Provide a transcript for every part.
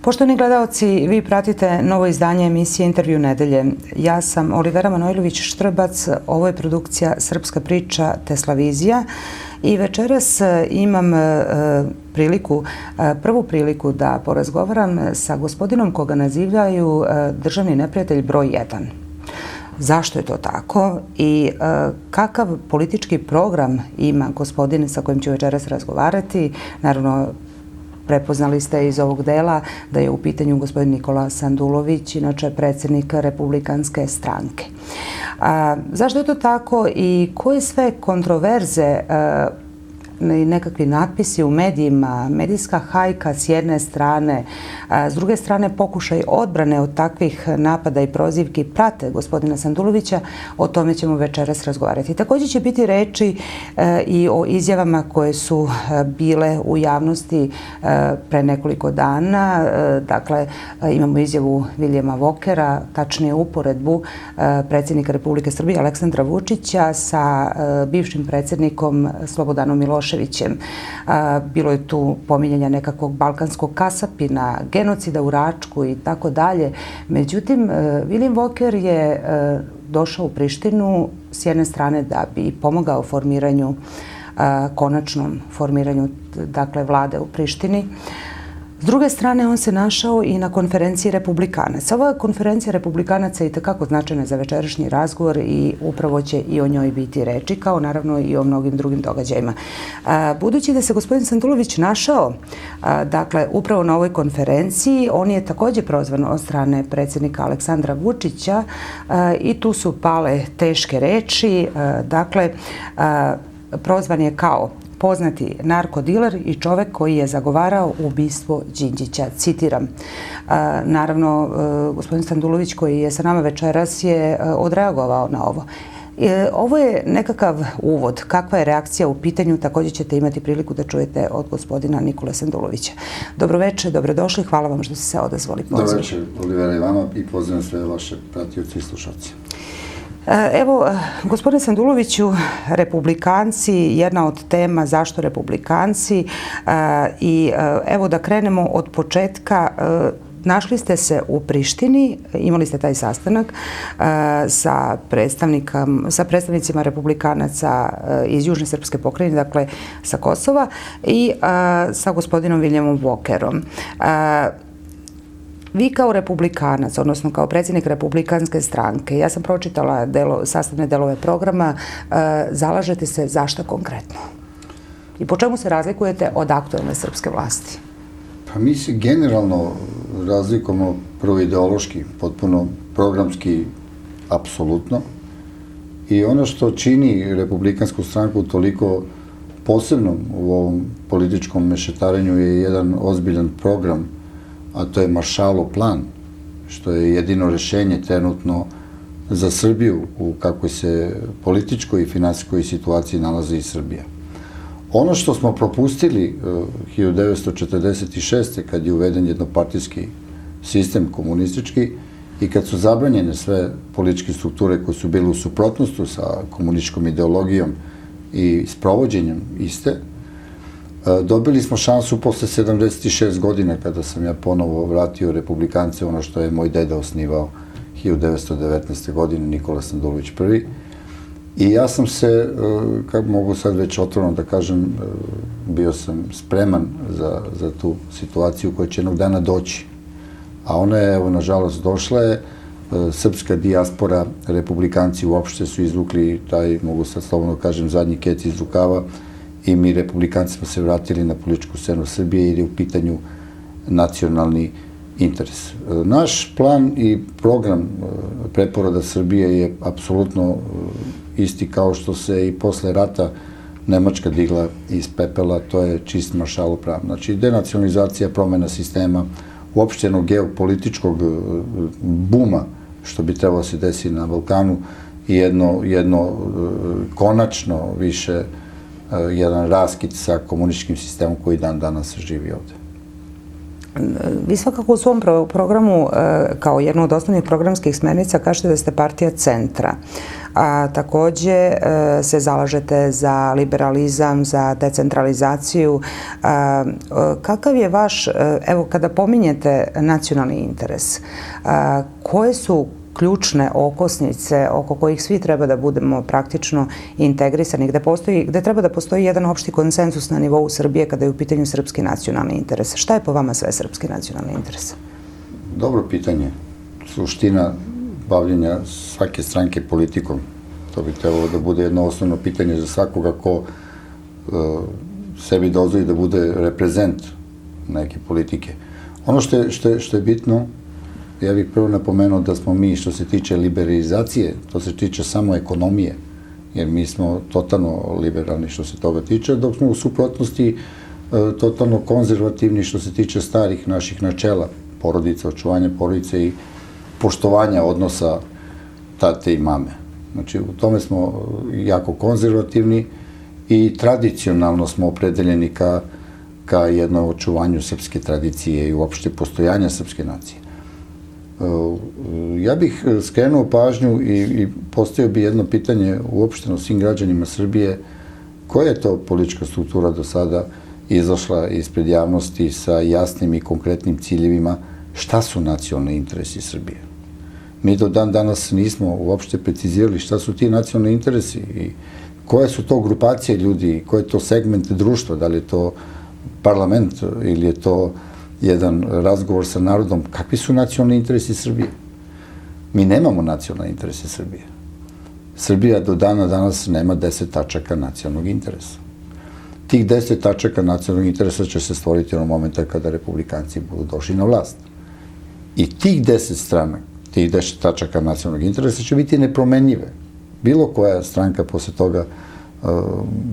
Poštovani gledalci, vi pratite novo izdanje emisije Intervju nedelje. Ja sam Olivera Manojlović-Štrbac, ovo je produkcija Srpska priča Teslavizija i večeras imam prvu priliku da porazgovaram sa gospodinom koga nazivaju državni neprijatelj broj 1. Zašto je to tako i kakav politički program ima gospodin sa kojim ću večeras razgovarati? Naravno, prepoznali ste iz ovog dela da je u pitanju gospodin Nikola Sandulović, inače predsjednik Republikanske stranke. Zašto je to tako i koje sve kontroverze i nekakvi natpisi u medijima, medijska hajka s jedne strane, s druge strane pokušaj odbrane od takvih napada i prozivki prate gospodina Sandulovića, o tome ćemo večeras razgovarati. Također će biti reči i o izjavama koje su bile u javnosti pre nekoliko dana. Dakle, imamo izjavu Vilijama Vokera, tačnije uporedbu predsjednika Republike Srbije Aleksandra Vučića sa bivšim predsjednikom Slobodanom Miloševićem. Bilo je tu pominjanja nekakvog balkanskog kasapina, genocida u Račku i tako dalje. Međutim, Vilijam Voker je došao u Prištinu s jedne strane da bi pomogao formiranju, konačnom formiranju, dakle, vlade u Prištini. S druge strane, on se našao i na konferenciji Republikanaca. Ova konferencija Republikanaca je itekako značajna za večerašnji razgovor i upravo će i o njoj biti reči, kao naravno i o mnogim drugim događajima. Budući da se gospodin Sandulović našao, dakle, upravo na ovoj konferenciji, on je također prozvan od strane predsjednika Aleksandra Vučića i tu su pale teške reči. Dakle, prozvan je kao poznati narkodiler i čovek koji je zagovarao ubistvo Đinđića. Citiram. Naravno, gospodin Sandulović koji je sa nama večeras je odreagovao na ovo. Ovo je nekakav uvod. Kakva je reakcija u pitanju? Također ćete imati priliku da čujete od gospodina Nikole Sandulovića. Dobroveče, dobrodošli. Hvala vam što ste se odazvali pozivu. Dobroveče, Olivera, i vama i pozivam sve vaše pratioce i slušalce. Evo, gospodine Sanduloviću, republikanci, jedna od tema zašto republikanci i evo da krenemo od početka. Našli ste se u Prištini, imali ste taj sastanak sa predstavnicima republikanaca iz Južne srpske pokrajine, dakle sa Kosova, i sa gospodinom Vilijamom Vokerom. Vi kao republikanac, odnosno kao predsjednik Republikanske stranke, ja sam pročitala sastavne delove programa, zalažete se za šta konkretno? I po čemu se razlikujete od aktualne srpske vlasti? Pa mi se generalno razlikujemo prvo ideološki, potpuno programski, apsolutno. I ono što čini Republikansku stranku toliko posebnom u ovom političkom mešetarenju je jedan ozbiljan program, a to je Maršalov plan, što je jedino rešenje trenutno za Srbiju u kakvoj se političkoj i finansijskoj situaciji nalazi i Srbija. Ono što smo propustili 1946. kad je uveden jednopartijski sistem komunistički i kad su zabranjene sve političke strukture koje su bile u suprotnosti sa komunističkom ideologijom i sprovođenjem iste, dobili smo šansu posle 76 godina kada sam ja ponovo vratio Republikance, ono što je moj deda osnivao 1919. godine, Nikola Sandulović prvi. I ja sam se, kako mogu sad već otvoreno da kažem, bio sam spreman za tu situaciju koja će jednog dana doći. A ona je, evo, nažalost, došla je. Srpska dijaspora, republikanci uopšte su izvukli taj, mogu sad slobodno kažem, zadnji kec iz rukava i mi republikanci smo se vratili na političku scenu Srbije jer je u pitanju nacionalni interes. Naš plan i program preporoda Srbije je apsolutno isti kao što se i posle rata Nemačka digla iz pepela, to je čist Maršalov plan. Znači, denacionalizacija, promena sistema, uopštenog geopolitičkog buma, što bi trebalo se desiti na Balkanu, i jedno konačno više jedan raskid sa komunističkim sistemom koji dan danas živi ovde. Vi svakako u svom programu, kao jednu od osnovnih programskih smernica, kažete da ste partija centra. a takođe se zalažete za liberalizam, za decentralizaciju. Kakav je vaš, evo kada pominjete nacionalni interes, koje su ključne okosnice oko kojih svi treba da budemo praktično integrisani, gde treba da postoji jedan opšti konsenzus na nivou Srbije kada je u pitanju srpski nacionalni interes? Šta je po vama sve srpski nacionalni interes? Dobro pitanje. Suština bavljenja svake stranke politikom. To bi trebalo da bude jedno osnovno pitanje za svakoga ko sebi dozvoli da bude reprezent neke politike. Ono što je bitno, ja bih prvo napomenuo da smo mi, što se tiče liberalizacije, to se tiče samo ekonomije, jer mi smo totalno liberalni što se toga tiče, dok smo u suprotnosti totalno konzervativni što se tiče starih naših načela, porodice, očuvanja porodice i poštovanja odnosa tate i mame. Znači, u tome smo jako konzervativni i tradicionalno smo opredeljeni ka jednom očuvanju srpske tradicije i uopšte postojanja srpske nacije. Ja bih skrenuo pažnju i postavio bi jedno pitanje uopšteno svim građanima Srbije, koja je to politička struktura do sada izašla ispred javnosti sa jasnim i konkretnim ciljevima šta su nacionalni interesi Srbije. Mi do dan danas nismo uopšte precizirali šta su ti nacionalni interesi i koje su to grupacije ljudi, koje je to segment društva, da li je to parlament ili je to jedan razgovor sa narodom, kakvi su nacionalni interesi Srbije? Mi nemamo nacionalne interese Srbije. Srbija do dana danas nema 10 tačaka nacionalnog interesa. Tih 10 tačaka nacionalnog interesa će se stvoriti onog momenta kada republikanci budu došli na vlast. I tih 10 strana, tih 10 tačaka nacionalnog interesa će biti nepromenljive. Bilo koja stranka posle toga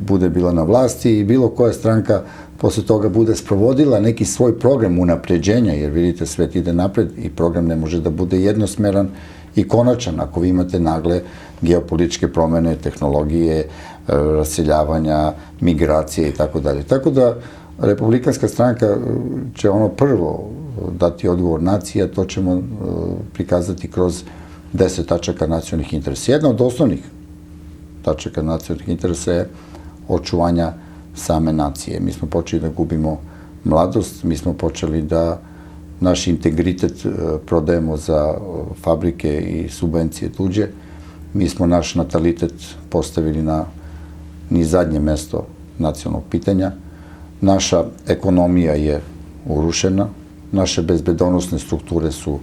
bude bila na vlasti i bilo koja stranka posle toga bude sprovodila neki svoj program unapređenja, jer vidite, svet ide napred i program ne može da bude jednosmeran i konačan ako vi imate nagle geopolitičke promene, tehnologije, raseljavanja, migracije i tako dalje. Tako da republikanska stranka će ono prvo dati odgovor naciji, a to ćemo prikazati kroz 10 tačaka nacionalnih interesa. Jedna od osnovnih tačaka nacionalnih interesa je očuvanja same nacije. Mi smo počeli da gubimo mladost, mi smo počeli da naš integritet prodajemo za fabrike i subvencije tuđe. Mi smo naš natalitet postavili na ni zadnje mesto nacionalnog pitanja. Naša ekonomija je urušena, naše bezbedonosne strukture su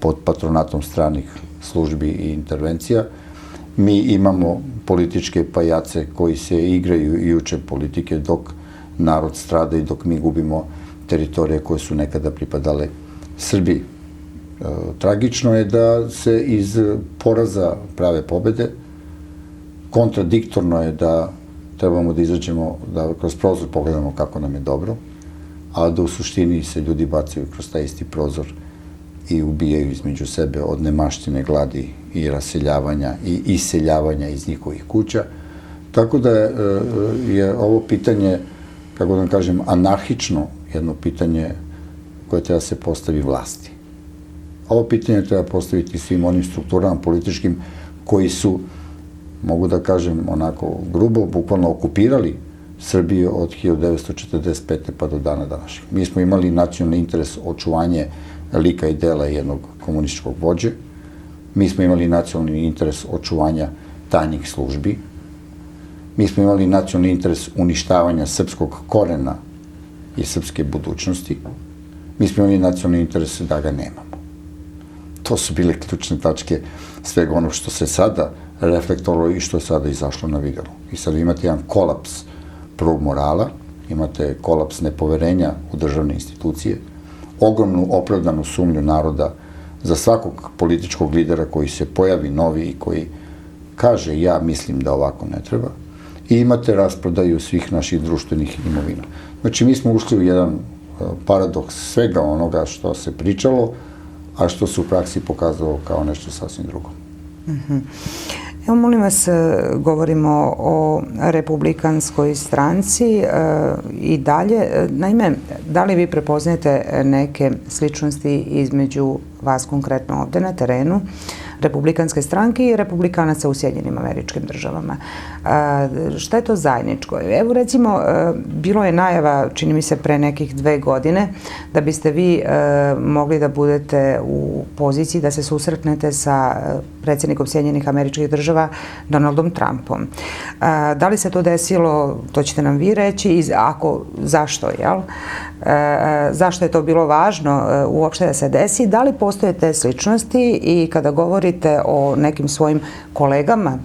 pod patronatom stranih službi i intervencija. Mi imamo političke pajace koji se igraju i uče politike dok narod strada i dok mi gubimo teritorije koje su nekada pripadale Srbiji. Tragično je da se iz poraza prave pobede. Kontradiktorno je da trebamo da izađemo, da kroz prozor pogledamo kako nam je dobro, a da u suštini se ljudi bacaju kroz taj isti prozor i ubijaju između sebe od nemaštine, gladi i raseljavanja i iseljavanja iz njihovih kuća. Tako da je ovo pitanje, kako da kažem, anarhično jedno pitanje koje treba se postavi vlasti. Ovo pitanje treba postaviti svim onim strukturama političkim koji su, mogu da kažem onako grubo, bukvalno okupirali Srbiju od 1945. pa do dana današnjeg. Mi smo imali nacionalni interes očuvanje lika i dela jednog komunističkog vođe. Mi smo imali nacionalni interes očuvanja tajnih službi. Mi smo imali nacionalni interes uništavanja srpskog korena i srpske budućnosti. Mi smo imali nacionalni interes da ga nemamo. To su bile ključne tačke svega onog što se sada reflektovalo i što je sada izašlo na videlo. I sad imate jedan kolaps prvog morala, imate kolaps nepoverenja u državne institucije, ogromnu opravdanu sumnju naroda za svakog političkog lidera koji se pojavi novi i koji kaže ja mislim da ovako ne treba, i imate rasprodaju svih naših društvenih imovina. Znači, mi smo ušli u jedan paradoks svega onoga što se pričalo, a što se u praksi pokazalo kao nešto sasvim drugo. Evo, molim vas, govorimo o republikanskoj stranci i dalje. Naime, da li vi prepoznajete neke sličnosti između vas konkretno ovde na terenu, Republikanske stranke i republikanaca u Sjedinjenim Američkim Državama. Šta je to zajedničko? Evo recimo, bilo je najava, čini mi se pre nekih 2 godine, da biste vi mogli da budete u poziciji da se susretnete sa predsjednikom Sjedinjenih Američkih Država Donaldom Trumpom. Da li se to desilo, to ćete nam vi reći, i zašto, jel? Zašto je to bilo važno uopšte da se desi? Da li postoje te sličnosti i kada govorite o nekim svojim kolegama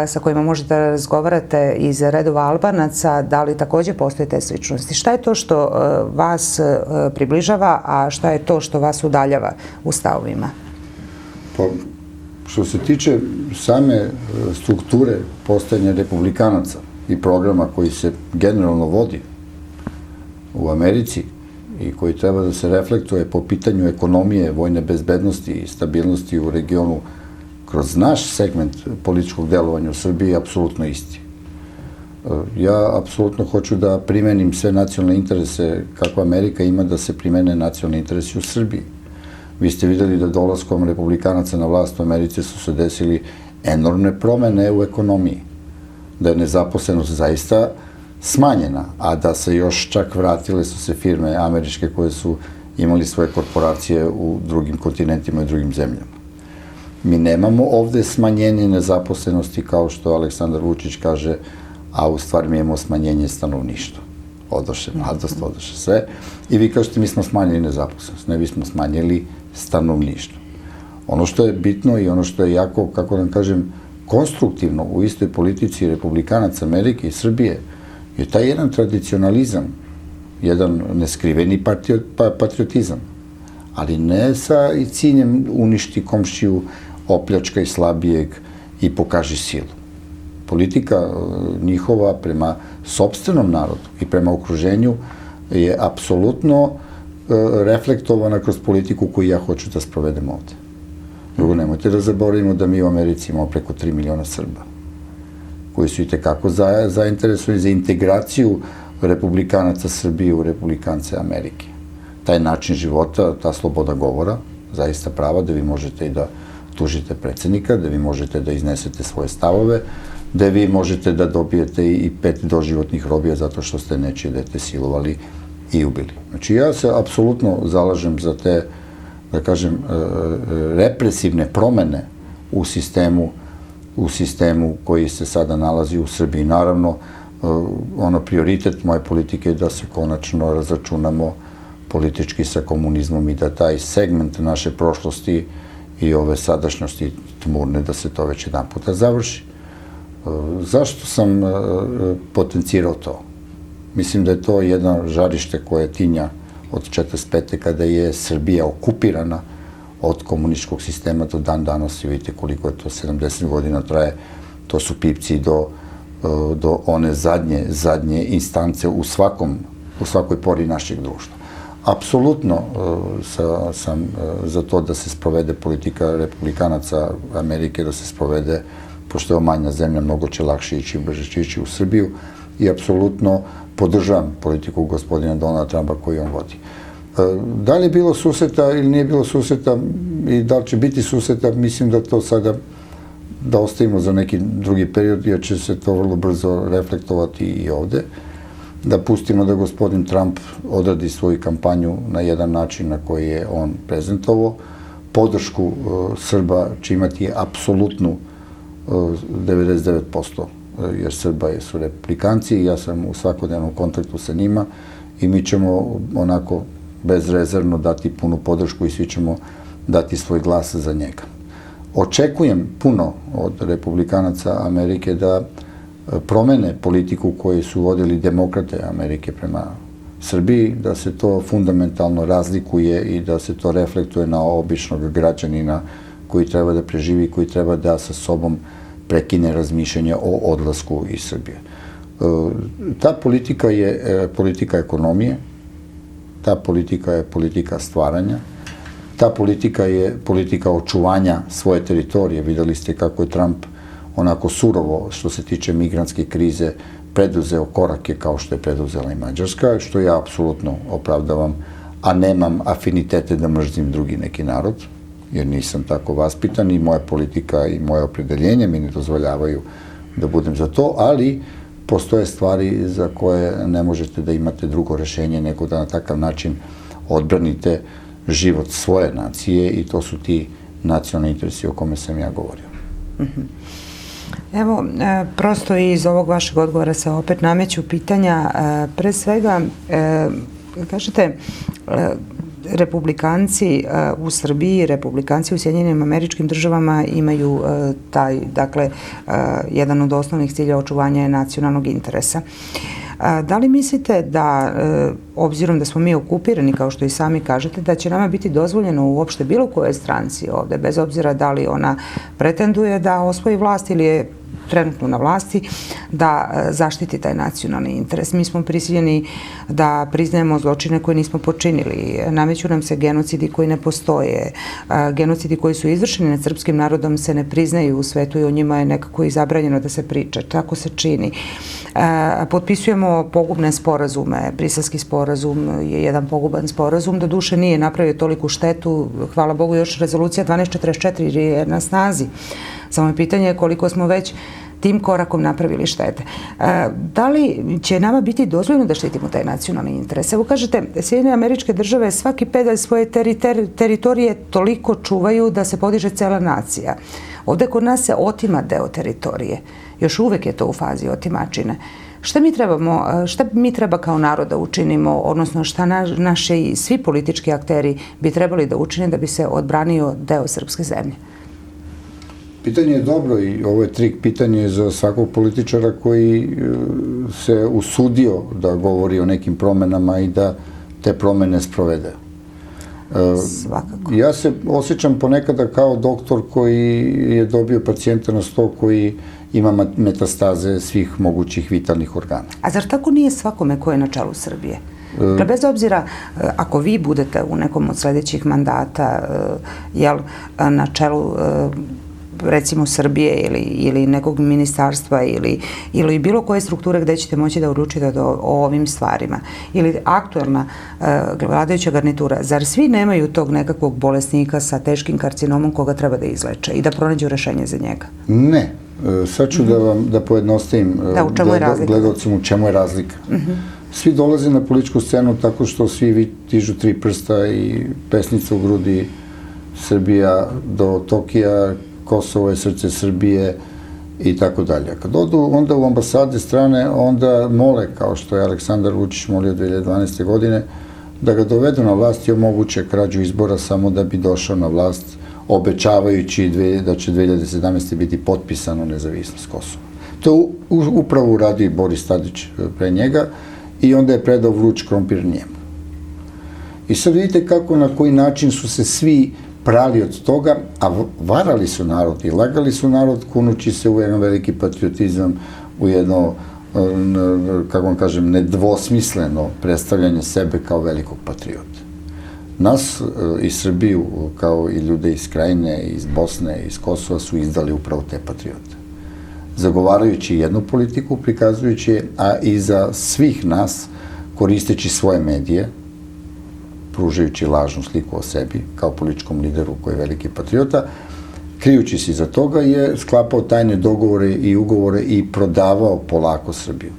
sa kojima možete da razgovarate iz redova Albanaca, da li također postoje te sličnosti? Šta je to što vas približava, a šta je to što vas udaljava u stavovima? Pa, što se tiče same strukture postojanja republikanaca i programa koji se generalno vodi u Americi i koji treba da se reflektuje po pitanju ekonomije, vojne bezbednosti i stabilnosti u regionu kroz naš segment političkog delovanja u Srbiji je apsolutno isti. Ja apsolutno hoću da primenim sve nacionalne interese kako Amerika ima da se primene nacionalni interesi u Srbiji. Vi ste videli da dolaskom republikanaca na vlast u Americi su se desili enormne promene u ekonomiji. Da je nezaposlenost zaista smanjena, a da se još čak vratile su se firme američke koje su imali svoje korporacije u drugim kontinentima i drugim zemljama. Mi nemamo ovde smanjenje nezaposlenosti kao što Aleksandar Vučić kaže, a u stvari mi imamo smanjenje stanovništva. Odoše mladost, odoše sve. I vi kažete mi smo smanjili nezaposlenost. Ne, vi smo smanjili stanovništvo. Ono što je bitno i ono što je jako, kako da kažem, konstruktivno u istoj politici republikanaca Amerike i Srbije je taj jedan tradicionalizam, jedan neskriveni patriotizam, ali ne sa ciljem uništi komšiju, opljačkaj slabijeg i pokaži silu. Politika njihova prema sopstvenom narodu i prema okruženju je apsolutno reflektovana kroz politiku koju ja hoću da sprovedem ovde. Drugo, nemojte da zaboravimo da mi u Americi imamo preko 3 miliona Srba, koji su i tekako zainteresovani za integraciju republikanaca Srbije u republikance Amerike. Taj način života, ta sloboda govora, zaista prava da vi možete i da tužite predsjednika, da vi možete da iznesete svoje stavove, da vi možete da dobijete i 5 doživotnih robija zato što ste nečije dete silovali i ubili. Znači, ja se apsolutno zalažem za te, da kažem, represivne promene u sistemu koji se sada nalazi u Srbiji. Naravno, prioritet moje politike je da se konačno razračunamo politički sa komunizmom i da taj segment naše prošlosti i ove sadašnjosti tmurne, da se to već jedan puta završi. Zašto sam potencirao to? Mislim da je to jedno žarište koje tinja od 1945. kada je Srbija okupirana od komunističkog sistema do dan danas i vidite koliko je to 70 godina traje. To su pipci do one zadnje instance u svakoj pori našeg društva. Apsolutno sam za to da se sprovede politika republikanaca Amerike, da se sprovede, pošto je manja zemlja, mnogo će lakše ići i brže će ići u Srbiju i apsolutno podržavam politiku gospodina Donalda Trumpa koju on vodi. Da li je bilo susreta ili nije bilo susreta i da li će biti susreta, mislim da to sada da ostavimo za neki drugi period, jer će se to vrlo brzo reflektovati i ovde. Da pustimo da gospodin Trump odradi svoju kampanju na jedan način na koji je on prezentovao. Podršku Srba će imati apsolutnu 99%, jer Srba su republikanci i ja sam u svakodnevnom kontaktu sa njima i mi ćemo onako bezrezervno dati punu podršku i svi ćemo dati svoj glas za njega. Očekujem puno od republikanaca Amerike da promene politiku koju su vodili demokrate Amerike prema Srbiji, da se to fundamentalno razlikuje i da se to reflektuje na običnog građanina koji treba da preživi, koji treba da sa sobom prekine razmišljanje o odlasku iz Srbije. Ta politika je politika ekonomije, ta politika je politika stvaranja, ta politika je politika očuvanja svoje teritorije. Videli ste kako je Trump onako surovo, što se tiče migrantske krize, preduzeo korake kao što je preduzela i Mađarska, što ja apsolutno opravdavam, a nemam afinitete da mrzim drugi neki narod. jer nisam tako vaspitan i moja politika i moje opredeljenje mi ne dozvoljavaju da budem za to, ali postoje stvari za koje ne možete da imate drugo rešenje nego da na takav način odbranite život svoje nacije i to su ti nacionalni interesi o kome sam ja govorio. Evo, prosto iz ovog vašeg odgovora se opet nameću pitanja. Pre svega, kažete, republikanci u Srbiji, republikanci u Sjedinjenim Američkim Državama imaju taj, dakle, jedan od osnovnih cilja očuvanja je nacionalnog interesa. Da li mislite da, obzirom da smo mi okupirani, kao što i sami kažete, da će nama biti dozvoljeno uopšte bilo koje stranci ovde, bez obzira da li ona pretenduje da osvoji vlast ili je trenutno na vlasti, da zaštiti taj nacionalni interes? Mi smo prisiljeni da priznajemo zločine koje nismo počinili. Nameću nam se genocidi koji ne postoje. Genocidi koji su izvršeni nad srpskim narodom se ne priznaju u svetu i o njima je nekako i zabranjeno da se priča. Tako se čini. Potpisujemo pogubne sporazume. Briselski sporazum je jedan poguban sporazum. Doduše nije napravio toliku štetu. Hvala Bogu, još rezolucija 1244 je na snazi. Samo je pitanje koliko smo već tim korakom napravili štete. Da li će nama biti dozvoljeno da štitimo taj nacionalni interes? Evo kažete, Sjedinjene Američke Države svaki pedalj svoje teritorije toliko čuvaju da se podiže cela nacija. Ovde kod nas se otima deo teritorije. Još uvek je to u fazi otimačine. Šta mi treba kao narod da učinimo, odnosno šta naši i svi politički akteri bi trebali da učine da bi se odbranio deo srpske zemlje? Pitanje je dobro i ovo je trik pitanje za svakog političara koji se usudio da govori o nekim promenama i da te promene sprovede. Svakako. Ja se osjećam ponekada kao doktor koji je dobio pacijenta na sto koji ima metastaze svih mogućih vitalnih organa. A zar tako nije svakome ko je na čelu Srbije? Bez obzira, ako vi budete u nekom od sledećih mandata na čelu recimo Srbije ili nekog ministarstva ili bilo koje strukture gde ćete moći da odlučite o ovim stvarima, ili aktuelna vladajuća garnitura, zar svi nemaju tog nekakvog bolesnika sa teškim karcinomom koga treba da izleče i da pronađu rešenje za njega? Ne. Sad ću da pojednostavim gledalcima u čemu je razlika. Svi dolaze na političku scenu tako što svi dižu tri prsta i pesnica u grudi, Srbija do Tokija, Kosovo je srce Srbije i tako dalje. Kad odu onda u ambasade strane, onda mole, kao što je Aleksandar Vučić molio 2012. godine, da ga dovedu na vlast i omoguće krađu izbora samo da bi došao na vlast, obećavajući da će 2017. biti potpisano nezavisnost Kosova. To upravo uradio i Boris Tadić pre njega i onda je predao vruć krompir njemu. I sad vidite kako, na koji način su se svi prali od toga, a varali su narod i lagali su narod kunući se u jedan veliki patriotizam, u jedno, kako vam kažem, nedvosmisleno predstavljanje sebe kao velikog patriota. Nas i Srbiju, kao i ljude iz Krajine, iz Bosne, iz Kosova, su izdali upravo te patriote. Zagovarajući jednu politiku, prikazujući je, a i za svih nas, koristeći svoje medije, pružajući lažnu sliku o sebi, kao političkom lideru koji je veliki patriota, krijući se iza toga je sklapao tajne dogovore i ugovore i prodavao polako Srbiju.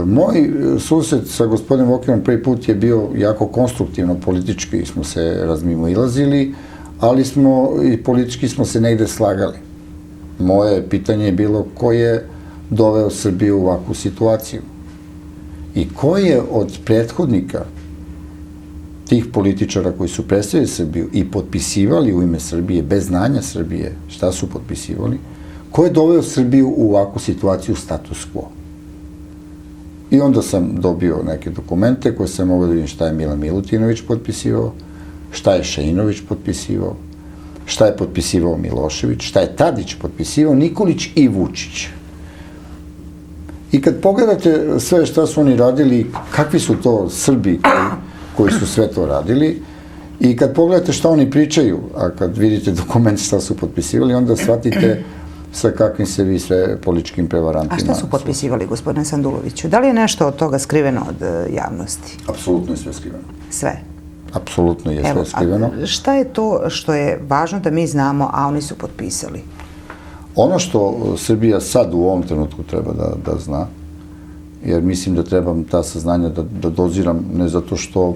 Moj susret sa gospodinom Vokinom prvi put je bio jako konstruktivno, politički smo se razmimoilazili, ali i politički smo se negde slagali. Moje pitanje je bilo ko je doveo Srbiju u ovakvu situaciju i ko je od prethodnika tih političara koji su predstavili Srbiju i potpisivali u ime Srbije, bez znanja Srbije, šta su potpisivali, ko je doveo Srbiju u ovakvu situaciju status quo. I onda sam dobio neke dokumente koje sam mogao da vidim šta je Milan Milutinović potpisivao, šta je Šeinović potpisivao, šta je potpisivao Milošević, šta je Tadić potpisivao, Nikolić i Vučić. I kad pogledate sve šta su oni radili, kakvi su to Srbi koji su sve to radili, i kad pogledate šta oni pričaju, a kad vidite dokument šta su potpisivali, onda shvatite sa kakvim se vi sve političkim prevarantima... A šta su potpisivali, gospodine Sanduloviću? Da li je nešto od toga skriveno od javnosti? Apsolutno je sve skriveno. Sve? apsolutno je sve skriveno. Šta je to što je važno da mi znamo, a oni su potpisali? Ono što Srbija sad u ovom trenutku treba da zna, jer mislim da trebam ta saznanja da doziram, ne zato što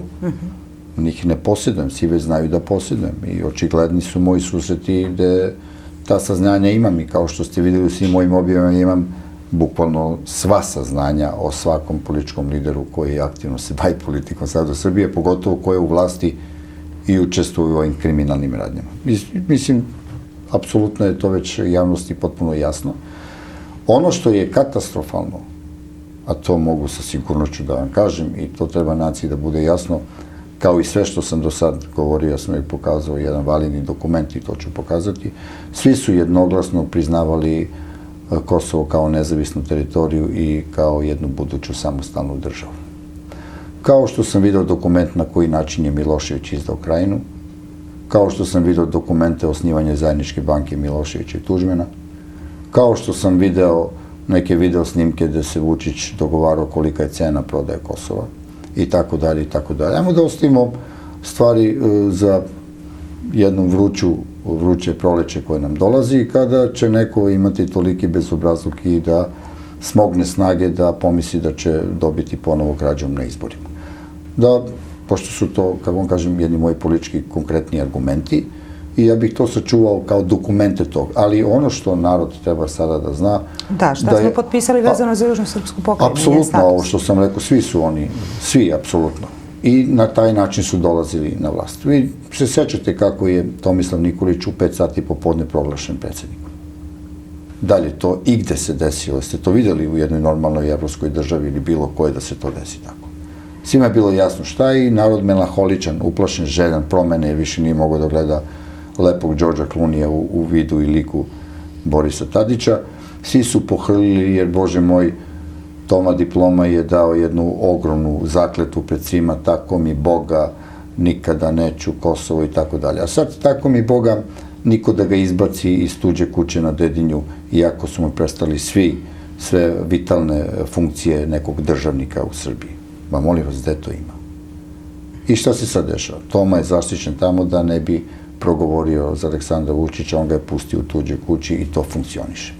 njih ne posjedujem, svi već znaju da posjedujem i očigledni su moji susreti gde ta saznanja imam i kao što ste vidjeli u svim mojim objavama imam bukvalno sva saznanja o svakom političkom lideru koji aktivno se bavi politikom sada u Srbije, pogotovo ko je u vlasti i učestvuje u ovim kriminalnim radnjama. Mislim, apsolutno je to već javnosti potpuno jasno. Ono što je katastrofalno, a to mogu sa sigurnošću da vam kažem i to treba naciji da bude jasno, kao i sve što sam do sad govorio, ja sam ih pokazao jedan validni dokument i to ću pokazati, svi su jednoglasno priznavali Kosovo kao nezavisnu teritoriju i kao jednu buduću samostalnu državu. Kao što sam video dokument na koji način je Milošević izdao Krajinu, kao što sam video dokumente o osnivanju zajedničke banke Miloševića i Tuđmana, kao što sam video neke video snimke gde se Vučić dogovarao kolika je cena prodaje Kosova i tako dalje i tako dalje. Ajmo da ostavimo stvari za jednom vruće proleće koje nam dolazi kada će neko imati toliki bezobrazluk i da smogne snage da pomisli da će dobiti ponovo krađom na izborima. Da, pošto su to, kako vam kažem, jedni moji politički konkretni argumenti i ja bih to sačuvao kao dokumente tog. Ali ono što narod treba sada da zna... Da, šta smo potpisali vezano za Južnu srpsku pokrajinu? Apsolutno, ovo što sam rekao, svi su oni, svi, apsolutno. I na taj način su dolazili na vlast. Vi se sećate kako je Tomislav Nikolić u 5 sati popodne proglašen predsjednikom. Dalje, to igde se desilo. Ste to vidjeli u jednoj normalnoj evropskoj državi ili bilo koje da se to desi tako. Svima je bilo jasno šta je i narod melanholičan, uplašen, željan promene, jer više nije mogao da gleda lepog Đorđa Klunija u vidu i liku Borisa Tadića. Svi su pohrlili jer, Bože moj, Toma diploma je dao jednu ogromnu zakletu pred svima, tako mi Boga, nikada neću Kosovo i tako dalje. A sad, tako mi Boga, niko da ga izbaci iz tuđe kuće na Dedinju, iako su mu prestali sve vitalne funkcije nekog državnika u Srbiji. Ma molim vas, gde to ima? I šta se sad dešava? Toma je zaštićen tamo da ne bi progovorio za Aleksandra Vučića, on ga je pustio u tuđe kući i to funkcioniše.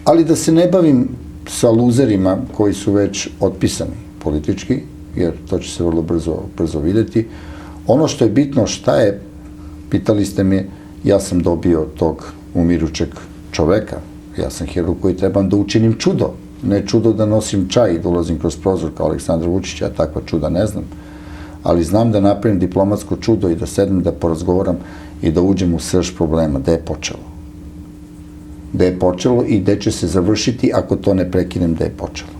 Ali da se ne bavim sa luzerima koji su već otpisani politički, jer to će se vrlo brzo vidjeti. Ono što je bitno, šta je, pitali ste me, ja sam dobio tog umirućeg čoveka, ja sam heroj koji trebam da učinim čudo, ne čudo da nosim čaj i da ulazim kroz prozor kao Aleksandar Vučić, ja takva čuda ne znam, ali znam da napravim diplomatsko čudo i da sedem, da porazgovaram i da uđem u srž problema, gde je počelo. Gde je počelo i gde će se završiti ako to ne prekinem gde je počelo.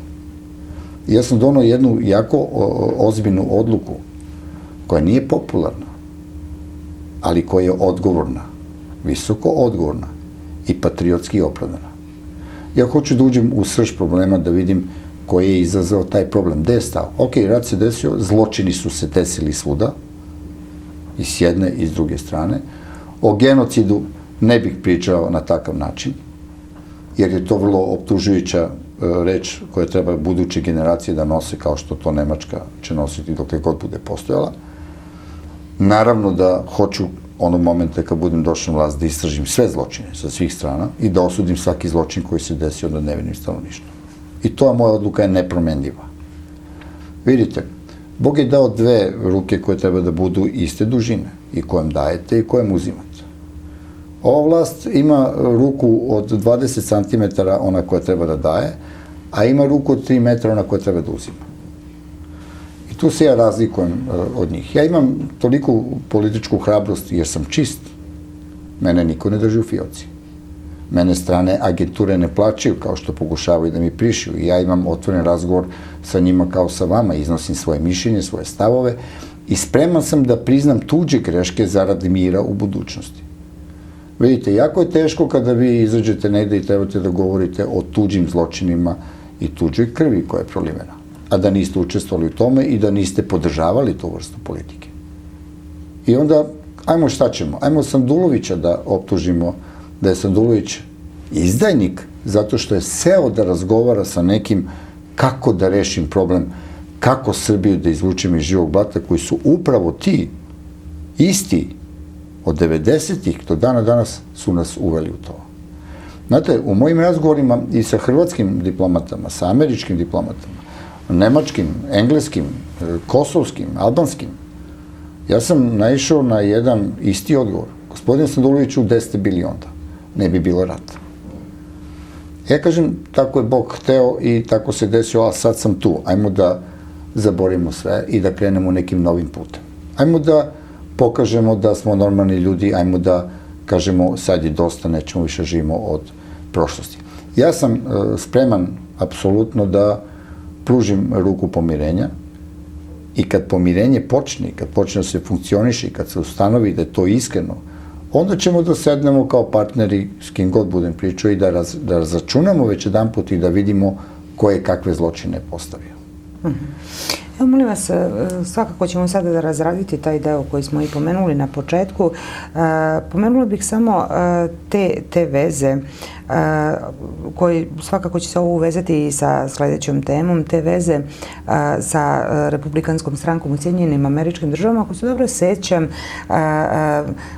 Ja sam donao jednu jako ozbiljnu odluku koja nije popularna, ali koja je odgovorna, visoko odgovorna i patriotski opravdana. Ja hoću da uđem u srž problema da vidim koji je izazvao taj problem. Gde je stao? Ok, rat se desio, zločini su se desili svuda, i s jedne i s druge strane. O genocidu ne bih pričao na takav način, jer je to vrlo optužujuća reč koja treba buduće generacije da nose, kao što to Nemačka će nositi dokle god bude postojala. Naravno da hoću onog momenta kad budem došao na vlast da istražim sve zločine sa svih strana i da osudim svaki zločin koji se desio nad nevinim stanovništvom. I to moja odluka je nepromenljiva. Vidite, Bog je dao dve ruke koje treba da budu iste dužine i kojem dajete i kojem uzimate. Ova vlast ima ruku od 20 cm ona koja treba da daje, a ima ruku od 3 metra ona koja treba da uzima. I tu se ja razlikujem od njih. Ja imam toliku političku hrabrost jer sam čist. Mene niko ne drži u fioci. Mene strane agenture ne plaćaju kao što pokušavaju da mi prišiju. Ja imam otvoren razgovor sa njima kao sa vama, iznosim svoje mišljenje, svoje stavove i spreman sam da priznam tuđe greške zarad mira u budućnosti. Vidite, jako je teško kada vi izađete negde i trebate da govorite o tuđim zločinima i tuđoj krvi koja je prolivena, a da niste učestvovali u tome i da niste podržavali tu vrstu politike. I onda, ajmo šta ćemo? Ajmo Sandulovića da optužimo da je Sandulović izdajnik zato što je seo da razgovara sa nekim kako da rešim problem, kako Srbiju da izvučem iz živog blata, koji su upravo ti isti od 90-ih do dana danas su nas uveli u to. Znate, u mojim razgovorima i sa hrvatskim diplomatama, sa američkim diplomatama, nemačkim, engleskim, kosovskim, albanskim, ja sam naišao na jedan isti odgovor. Gospodine Sanduloviću, gde ste bili onda? Ne bi bilo rata. Ja kažem, tako je Bog hteo i tako se desio, a sad sam tu. Ajmo da zaborimo sve i da krenemo nekim novim putem. Ajmo da pokažemo da smo normalni ljudi, ajmo da kažemo sad je dosta, nećemo više živimo od prošlosti. Ja sam spreman apsolutno da pružim ruku pomirenja i kad pomirenje počne, kad počne da se funkcioniše i kad se ustanovi da je to iskreno, onda ćemo da sednemo kao partneri s kim god budem pričao i da razračunamo već jedan put i da vidimo ko je kakve zločine postavio. Evo, molim vas, svakako ćemo sada da razraditi taj deo koji smo i pomenuli na početku. Pomenula bih samo te veze koji svakako će se ovo uvezati i sa sledećom temom, te veze sa Republikanskom strankom u Sjedinjenim Američkim Državama. Ako se dobro sećam,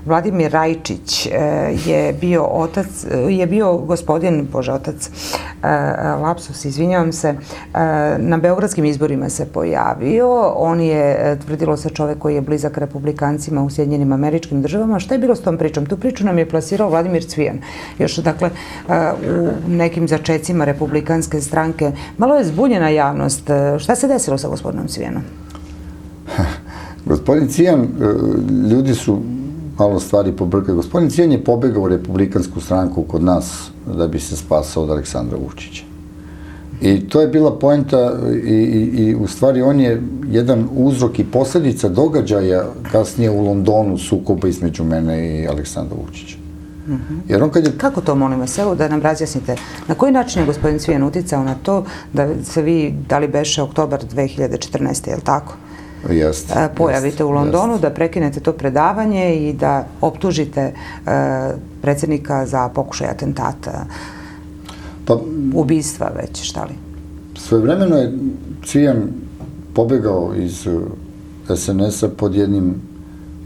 Vladimir Rajčić je bio gospodin, otac, lapsus, izvinjavam se, na beogradskim izborima se pojavio. On je, tvrdilo se, čovek koji je blizak Republikancima u Sjedinjenim Američkim Državama. Šta je bilo s tom pričom? Tu priču nam je plasirao Vladimir Cvijan. Još, dakle, u nekim začecima Republikanske stranke. Malo je zbunjena javnost. Šta se desilo sa gospodinom Cvijanom? Gospodin Cvijan, ljudi su malo stvari pobrkali. Gospodin Cvijan je pobegao u Republikansku stranku kod nas da bi se spasao od Aleksandra Vučića. I to je bila poenta i u stvari on je jedan uzrok i posledica događaja kasnije u Londonu, sukoba između mene i Aleksandra Vučića. Jer on kad je... Kako to, molim vas, evo da nam razjasnite, na koji način je gospodin Cvijan uticao na to da se vi, da li beše oktobar 2014. je li tako? Jeste. Pojavite u Londonu, da prekinete to predavanje i da optužite predsjednika za pokušaj atentata, ubistva već, šta li? Svojevremeno je Cvijan pobegao iz SNS-a pod jednim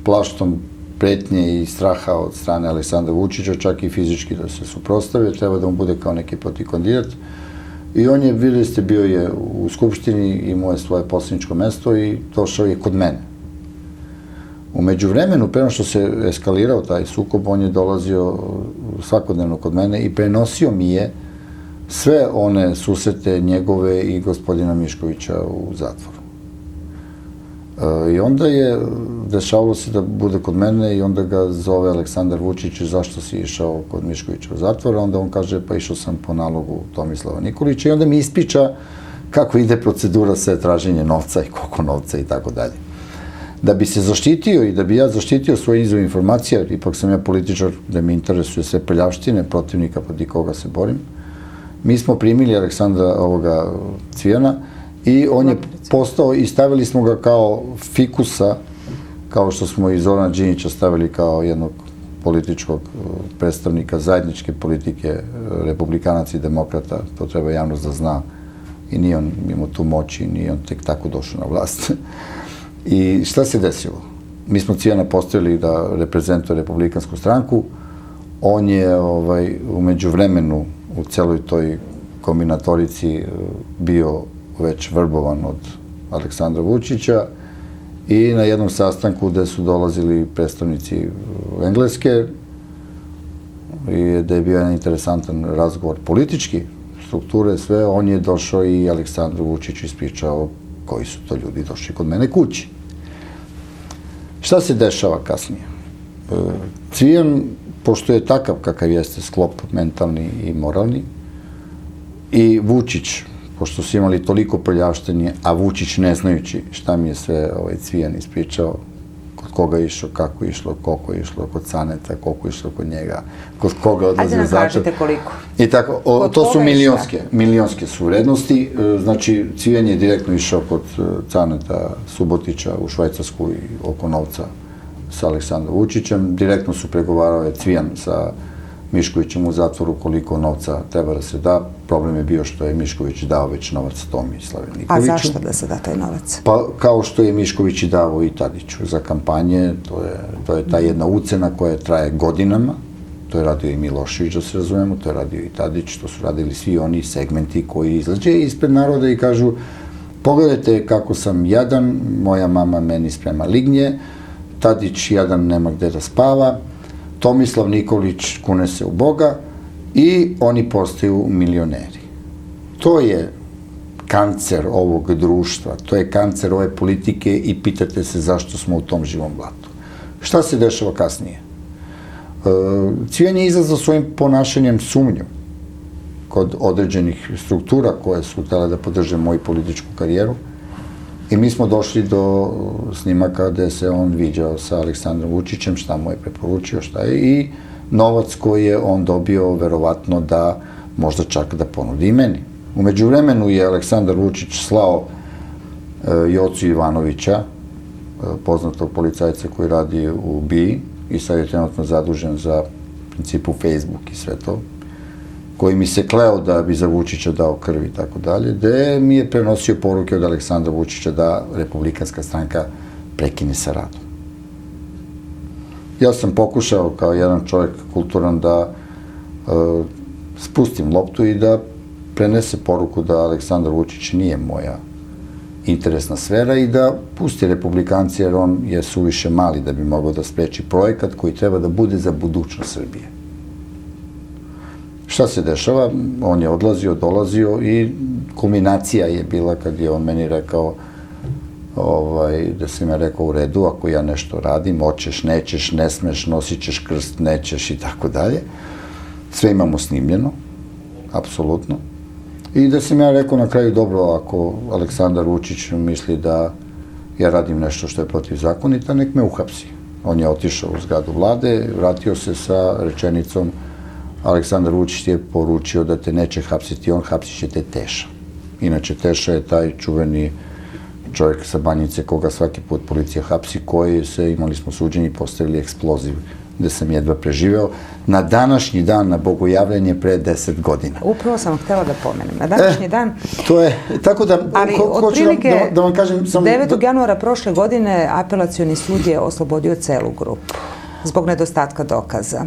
plaštom pretnje i straha od strane Aleksandra Vučića, čak i fizički da se suprotstavio, treba da mu bude kao neki protivkandidat. I on je, vidjeli ste, bio je u Skupštini, imao je svoje poslaničko mesto i došao je kod mene. U međuvremenu, prema što se eskalirao taj sukob, on je dolazio svakodnevno kod mene i prenosio mi je sve one susrete njegove i gospodina Miškovića u zatvoru. I onda je dešavalo se da bude kod mene i onda ga zove Aleksandar Vučić, zašto si išao kod Miškovića u zatvor, onda on kaže, pa išao sam po nalogu Tomislava Nikolića i onda mi ispriča kako ide procedura sve traženje novca i koliko novca i tako dalje. Da bi se zaštitio i da bi ja zaštitio svoje izvore informacija, ipak sam ja političar da me interesuje sve prljavštine, protivnika protiv koga se borim, mi smo primili Aleksandra Cvijana i on je postao i stavili smo ga kao fikusa, kao što smo i Zorana Đinđića stavili kao jednog političkog predstavnika zajedničke politike republikanaca i demokrata, to treba javnost da zna i nije on imao tu moći, nije on tek tako došao na vlast. I šta se desilo? Mi smo Cvijana postavili da reprezentuje Republikansku stranku, on je u međuvremenu u celoj toj kombinatorici bio već vrbovan od Aleksandra Vučića i na jednom sastanku gde su dolazili predstavnici Engleske i gde je bio jedan interesantan razgovor politički, strukture, sve, on je došao i Aleksandru Vučiću ispričao koji su to ljudi došli kod mene kući. Šta se dešava kasnije? Cvijan, pošto je takav kakav jeste sklop mentalni i moralni, i Vučić, pošto su imali toliko prljavštenje, a Vučić ne znajući šta mi je sve Cvijan ispričao, kod koga je išao, kako je išlo, koliko je išlo, kod Caneta, koliko je išlo kod njega, kod koga odlazi u zatvor. Ajde nam kažete koliko. I tako, to su milionske su vrednosti. Znači, Cvijan je direktno išao kod Caneta Subotića u Švajcarsku i oko novca sa Aleksandrom Vučićem. Direktno su pregovarao Cvijan sa Miškovićem u zatvoru koliko novca treba da se da. Problem je bio što je Mišković dao već novac Tomislavu Nikoliću. A zašto da se da taj novac? Pa kao što je Mišković i dao i Tadiću za kampanje, to je ta jedna ucena koja traje godinama. To je radio i Milošević, da se razumemo, to je radio i Tadić, to su radili svi oni segmenti koji izlađe ispred naroda i kažu pogledajte kako sam jadan, moja mama meni sprema lignje, Tadić jadan nema gde da spava, Tomislav Nikolić kune se u Boga i oni postaju milioneri. To je kancer ovog društva, to je kancer ove politike i pitate se zašto smo u tom živom blatu. Šta se dešava kasnije? Cvijan je izazvao svojim ponašanjem sumnju kod određenih struktura koje su htjele da podrže moju političku karijeru i mi smo došli do snimaka gde se on viđao sa Aleksandrom Vučićem, šta mu je preporučio, šta je, i novac koji je on dobio verovatno da možda čak da ponudi i meni. U međuvremenu je Aleksandar Vučić slao Jocu Ivanovića, poznatog policajca koji radi u BIA i sad je trenutno zadužen za principu Facebook i sve to, koji mi se kleo da bi za Vučića dao krv i tako dalje, gde mi je prenosio poruke od Aleksandra Vučića da Republikanska stranka prekine sa radom. Ja sam pokušao kao jedan čovjek kulturan da spustim loptu i da prenese poruku da Aleksandar Vučić nije moja interesna sfera i da pusti Republikanci, jer on je suviše mali da bi mogao da spreči projekat koji treba da bude za budućnost Srbije. Šta se dešava? On je odlazio, dolazio i kulminacija je bila kad je on meni rekao da sam ja rekao u redu, ako ja nešto radim, hoćeš, nećeš, ne smeš, nosit ćeš krst, nećeš i tako dalje. Sve imamo snimljeno, apsolutno. I da sam ja rekao na kraju, dobro, ako Aleksandar Vučić misli da ja radim nešto što je protivzakonito, nek me uhapsi. On je otišao u zgradu vlade, vratio se sa rečenicom: Aleksandar Vučić ti je poručio da te neće hapsiti on, hapsit će te Teša. Inače, Teša je taj čuveni čovjek sa Banjice koga svaki put policija hapsi, koji imali smo suđenje i postavili eksploziv, gde sam jedva preživeo, na današnji dan, na bogojavljanje pre 10 godina. Upravo sam htjela da pomenem. Na današnji dan... To je, tako da, ali otprilike 9. januara prošle godine apelacioni sud je oslobodio celu grupu zbog nedostatka dokaza.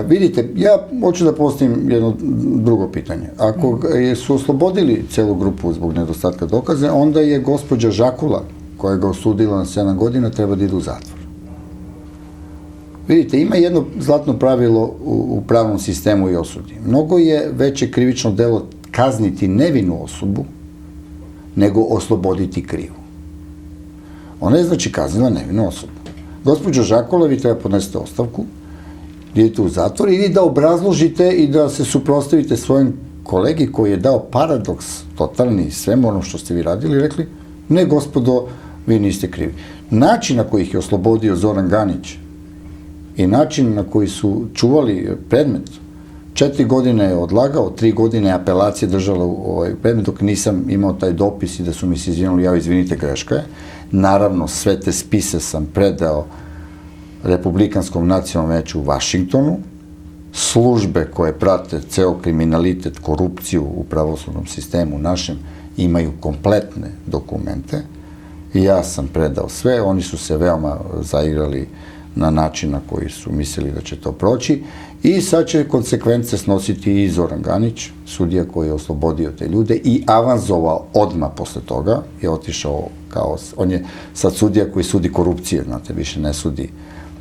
Vidite, ja hoću da postavim jedno drugo pitanje. Ako su oslobodili celu grupu zbog nedostatka dokaza, onda je gospođa Žakula, koja ga osudila na 7 godina, treba da ide u zatvor. Vidite, ima jedno zlatno pravilo u pravnom sistemu i osudi. Mnogo je veće krivično delo kazniti nevinu osobu nego osloboditi krivu. Ona je znači kaznila nevinu osobu. Gospođo Žakula, vi treba podnesete ostavku, idete u zatvor ili da obrazložite i da se suprotstavite svojim kolegi koji je dao paradoks totalni svemu onom što ste vi radili i rekli: ne, gospodo, vi niste krivi. Način na koji ih je oslobodio Zoran Ganić i način na koji su čuvali predmet, 4 godine je odlagao, 3 godine je apelacija držala u predmet, dok nisam imao taj dopis i da su mi se izvinuli: ja, izvinite, greška je. Naravno, sve te spise sam predao Republikanskom nacionalnom veću u Vašingtonu. Službe koje prate ceo kriminalitet, korupciju u pravosudnom sistemu našem imaju kompletne dokumente. Ja sam predao sve, oni su se veoma zaigrali na način na koji su mislili da će to proći i sad će konsekvence snositi i Zoran Ganić, sudija koji je oslobodio te ljude i avanzovao odmah posle toga, je otišao kao, on je sad sudija koji sudi korupcije, znate, više ne sudi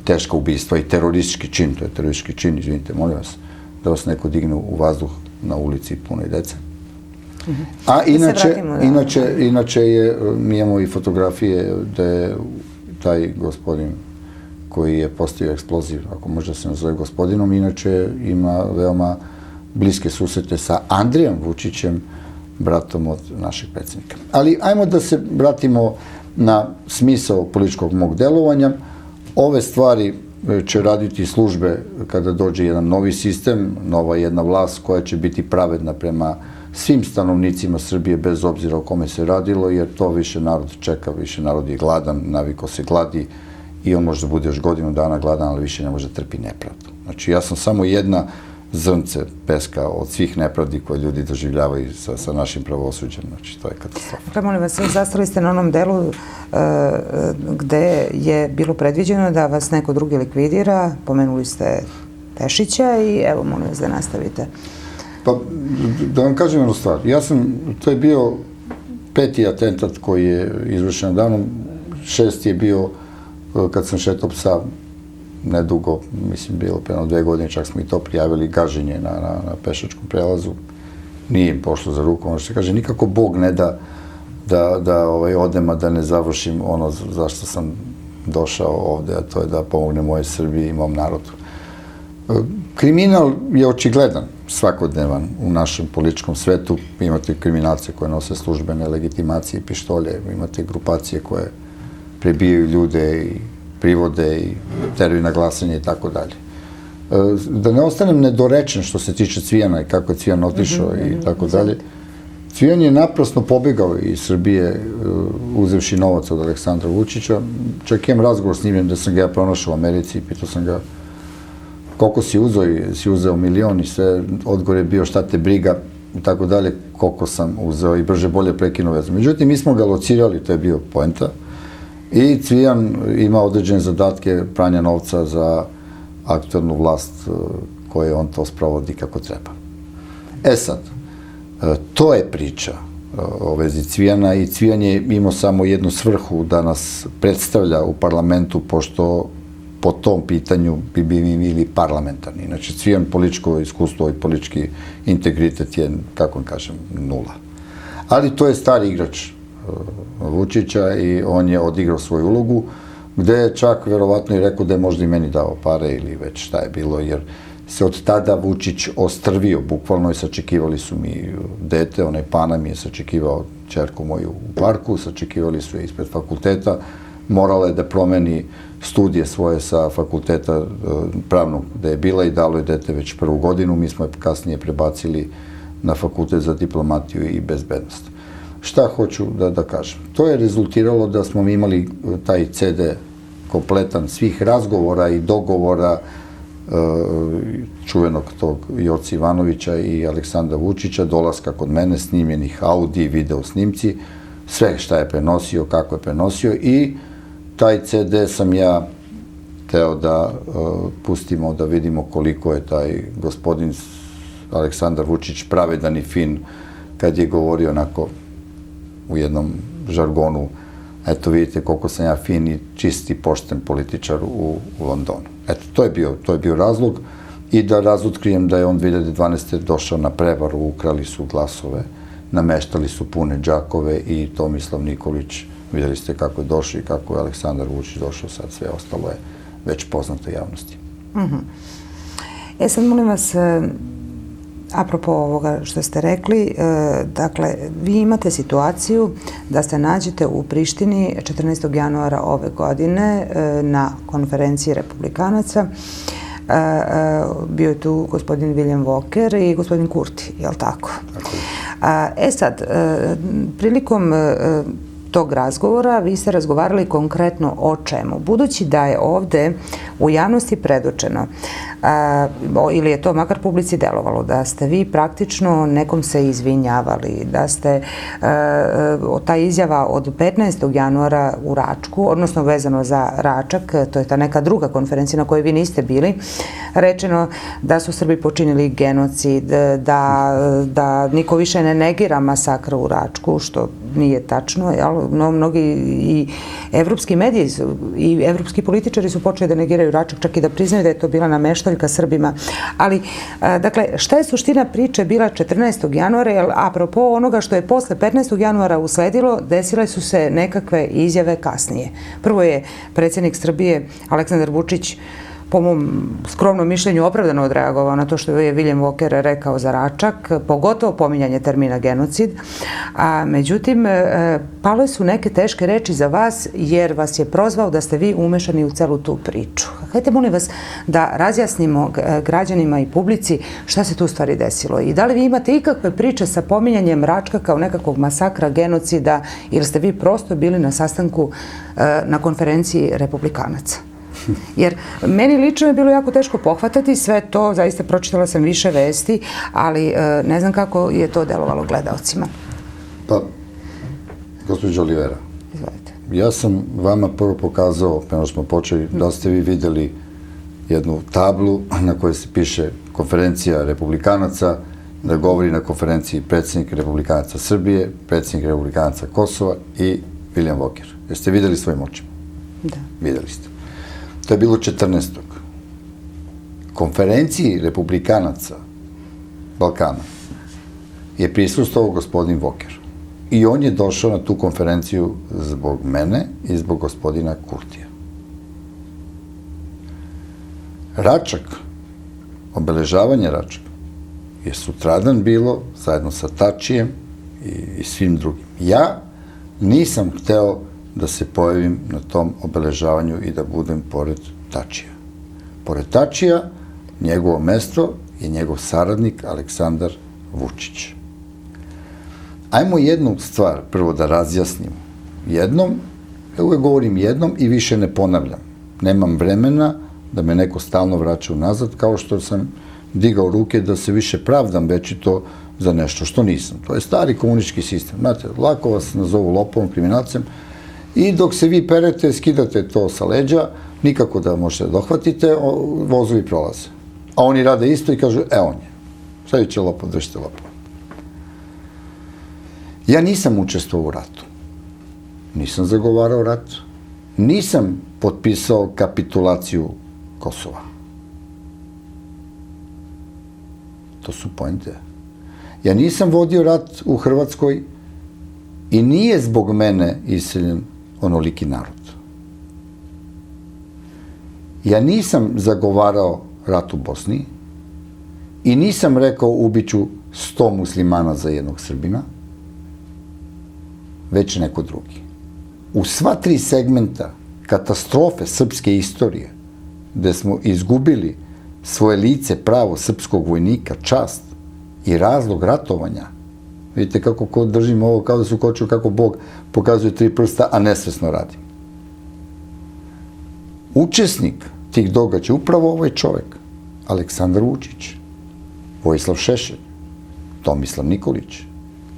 teška ubistva i teroristički čin, to je teroristički čin, izvinite, molim vas, da vas neko digne u vazduh na ulici punoj dece. A inače mi imamo i fotografije da je taj gospodin koji je postavio eksploziv, ako može da se nazove gospodinom, inače ima veoma bliske susrete sa Andrijom Vučićem, bratom od našeg predsjednika. Ali ajmo da se vratimo na smisao političkog mog delovanja. Ove stvari će raditi službe kada dođe jedan novi sistem, nova jedna vlast koja će biti pravedna prema svim stanovnicima Srbije, bez obzira o kome se radilo, jer to više narod čeka, više narod je gladan, naviko se gladi i on može da bude još godinu dana gladan, ali više ne može da trpi nepravdu. Znači, ja sam samo jedna zrnce peska od svih nepravdi koje ljudi doživljavaju sa našim pravosuđem. Znači, to je katastrofa. Dakle, molim vas, zastali ste na onom delu gde je bilo predviđeno da vas neko drugi likvidira, pomenuli ste Pešića i evo, molim vas da nastavite. Pa, da vam kažem jednu stvar. To je bio 5. atentat koji je izvršen danom, 6. je bio kad sam šetao psa nedugo, mislim, bilo preno 2 godine, čak smo i to prijavili, gaženje na pešačkom prelazu. Nije im pošlo za ruku, ono što se kaže, nikako Bog ne da odem, a da ne završim ono zašto sam došao ovde, a to je da pomogne moje Srbiji i mom narodu. Kriminal je očigledan, svakodnevan u našem političkom svetu. Imate kriminalce koje nose službene legitimacije i pištolje, imate grupacije koje prebijaju ljude i privode i teraju na glasanje i tako dalje. Da ne ostanem nedorečen što se tiče Cvijana i kako je Cvijan otišao i tako dalje. Cvijan je naprasno pobegao iz Srbije uzevši novac od Aleksandra Vučića. Čak imam razgovor s njim da sam ga ja pronašao u Americi i pitao sam ga koliko si uzeo i si uzeo 1 milion i sve, odgovor je bio šta te briga i tako dalje, koliko sam uzeo i brže bolje prekinuo vezu. Međutim, mi smo ga locirali, to je bio poenta, i Cvijan ima određene zadatke pranja novca za aktuelnu vlast koje on to sprovodi kako treba. E sad, to je priča o vezi Cvijana i Cvijan je imao samo jednu svrhu da nas predstavlja u parlamentu, pošto po tom pitanju bi bili parlamentarni. Znači, Cvijan političko iskustvo i politički integritet je, kako kažem, 0. Ali to je stari igrač Vučića i on je odigrao svoju ulogu, gde je čak verovatno i rekao da je možda i meni dao pare ili već šta je bilo, jer se od tada Vučić ostrvio, bukvalno, i sačekivali su mi dete, onaj Pana mi je sačekivao ćerku moju u parku, sačekivali su je ispred fakulteta, morala je da promeni studije svoje sa fakulteta pravnog da je bila i dalo je dete već 1. godinu, mi smo je kasnije prebacili na fakultet za diplomatiju i bezbednost. Šta hoću da kažem? To je rezultiralo da smo mi imali taj CD kompletan svih razgovora i dogovora čuvenog tog Joci Ivanovića i Aleksandra Vučića, dolaska kod mene, snimljenih audio i video snimci, sve šta je prenosio, kako je prenosio, i taj CD sam ja hteo da pustimo, da vidimo koliko je taj gospodin Aleksandar Vučić pravedan i fin kad je govorio onako u jednom žargonu, eto vidite koliko sam ja fin i čisti, pošten političar u Londonu. Eto, to je bio razlog, i da razotkrijem da je on 2012. došao na prevaru, ukrali su glasove, nameštali su pune džakove i Tomislav Nikolić, vidjeli ste kako je došao i kako je Aleksandar Vučić došao, sad sve ostalo je već poznato javnosti. Sad molim vas, apropo ovoga što ste rekli, dakle, vi imate situaciju da se nađete u Prištini 14. januara ove godine na konferenciji republikanaca. Bio je tu gospodin William Walker i gospodin Kurti, je li tako? Tako je. Sad, prilikom tog razgovora vi ste razgovarali konkretno o čemu? Budući da je ovde u javnosti predočeno, ili je to makar publici delovalo, da ste vi praktično nekom se izvinjavali, da ste ta izjava od 15. januara u Račku, odnosno vezano za Račak, to je ta neka druga konferencija na kojoj vi niste bili, rečeno da su Srbi počinili genocid, da niko više ne negira masakr u Račku, što nije tačno, jel? Mnogi i evropski mediji i evropski političari su počeli da negiraju Račak, čak i da priznaju da je to bila nameštaljka Srbima. Ali, dakle, šta je suština priče bila 14. januara, jer apropo onoga što je posle 15. januara usledilo, desile su se nekakve izjave kasnije. Prvo je predsjednik Srbije Aleksandar Vučić, po mom skromnom mišljenju, opravdano odreagovao na to što je William Walker rekao za Račak, pogotovo pominjanje termina genocid. Međutim, pale su neke teške reči za vas jer vas je prozvao da ste vi umešani u celu tu priču. Hajde, molim vas, da razjasnimo građanima i publici šta se tu u stvari desilo i da li vi imate ikakve priče sa pominjanjem Račka kao nekakvog masakra, genocida, ili ste vi prosto bili na sastanku na konferenciji republikanaca? Jer meni lično je bilo jako teško pohvatati sve to, zaista pročitala sam više vesti, ali ne znam kako je to delovalo gledaocima. Pa, gospođo Olivera, Izvolite. ja sam vama prvo pokazao, prema što smo počeli, da ste vi videli jednu tablu na kojoj se piše konferencija republikanaca, da govori na konferenciji predsjednik republikanaca Srbije, predsjednik republikanaca Kosova i William Walker. Jeste videli svojim očima? Da. Videli ste. To je bilo 14. Konferenciji republikanaca Balkana je prisustvovao gospodin Walker. I on je došao na tu konferenciju zbog mene i zbog gospodina Kurtija. Račak, obeležavanje Račaka, je sutradan bilo zajedno sa Tačijem i svim drugim. Ja nisam hteo da se pojavim na tom obeležavanju i da budem pored Tačija. Pored Tačija, njegovo mesto je njegov saradnik Aleksandar Vučić. Ajmo jednu stvar prvo da razjasnimo. Jednom, ja uvek govorim jednom i više ne ponavljam. Nemam vremena da me neko stalno vraća unazad, kao što sam digao ruke da se više pravdam večito za nešto što nisam. To je stari komunistički sistem. Znate, lako vas nazovu lopovom, kriminalcem, i dok se vi perete, skidate to sa leđa, nikako da možete da dohvatite, vozovi prolaze. A oni rade isto i kažu, on je. Sad će lopov, držite lopov. Ja nisam učestvovao u ratu. Nisam zagovarao rat. Nisam potpisao kapitulaciju Kosova. To su pointe. Ja nisam vodio rat u Hrvatskoj i nije zbog mene iseljen onoliki narod. Ja nisam zagovarao rat u Bosni i nisam rekao ubiću 100 muslimana za jednog Srbina, već neko drugi. U sva 3 segmenta katastrofe srpske istorije, gde smo izgubili svoje lice, pravo srpskog vojnika, čast i razlog ratovanja, vidite kako držim ovo, kao da su kočio, kako Bog pokazuje 3 prsta, a nesvesno radi. Učesnik tih događaja, upravo ovaj čovek, Aleksandar Vučić, Vojislav Šešelj, Tomislav Nikolić,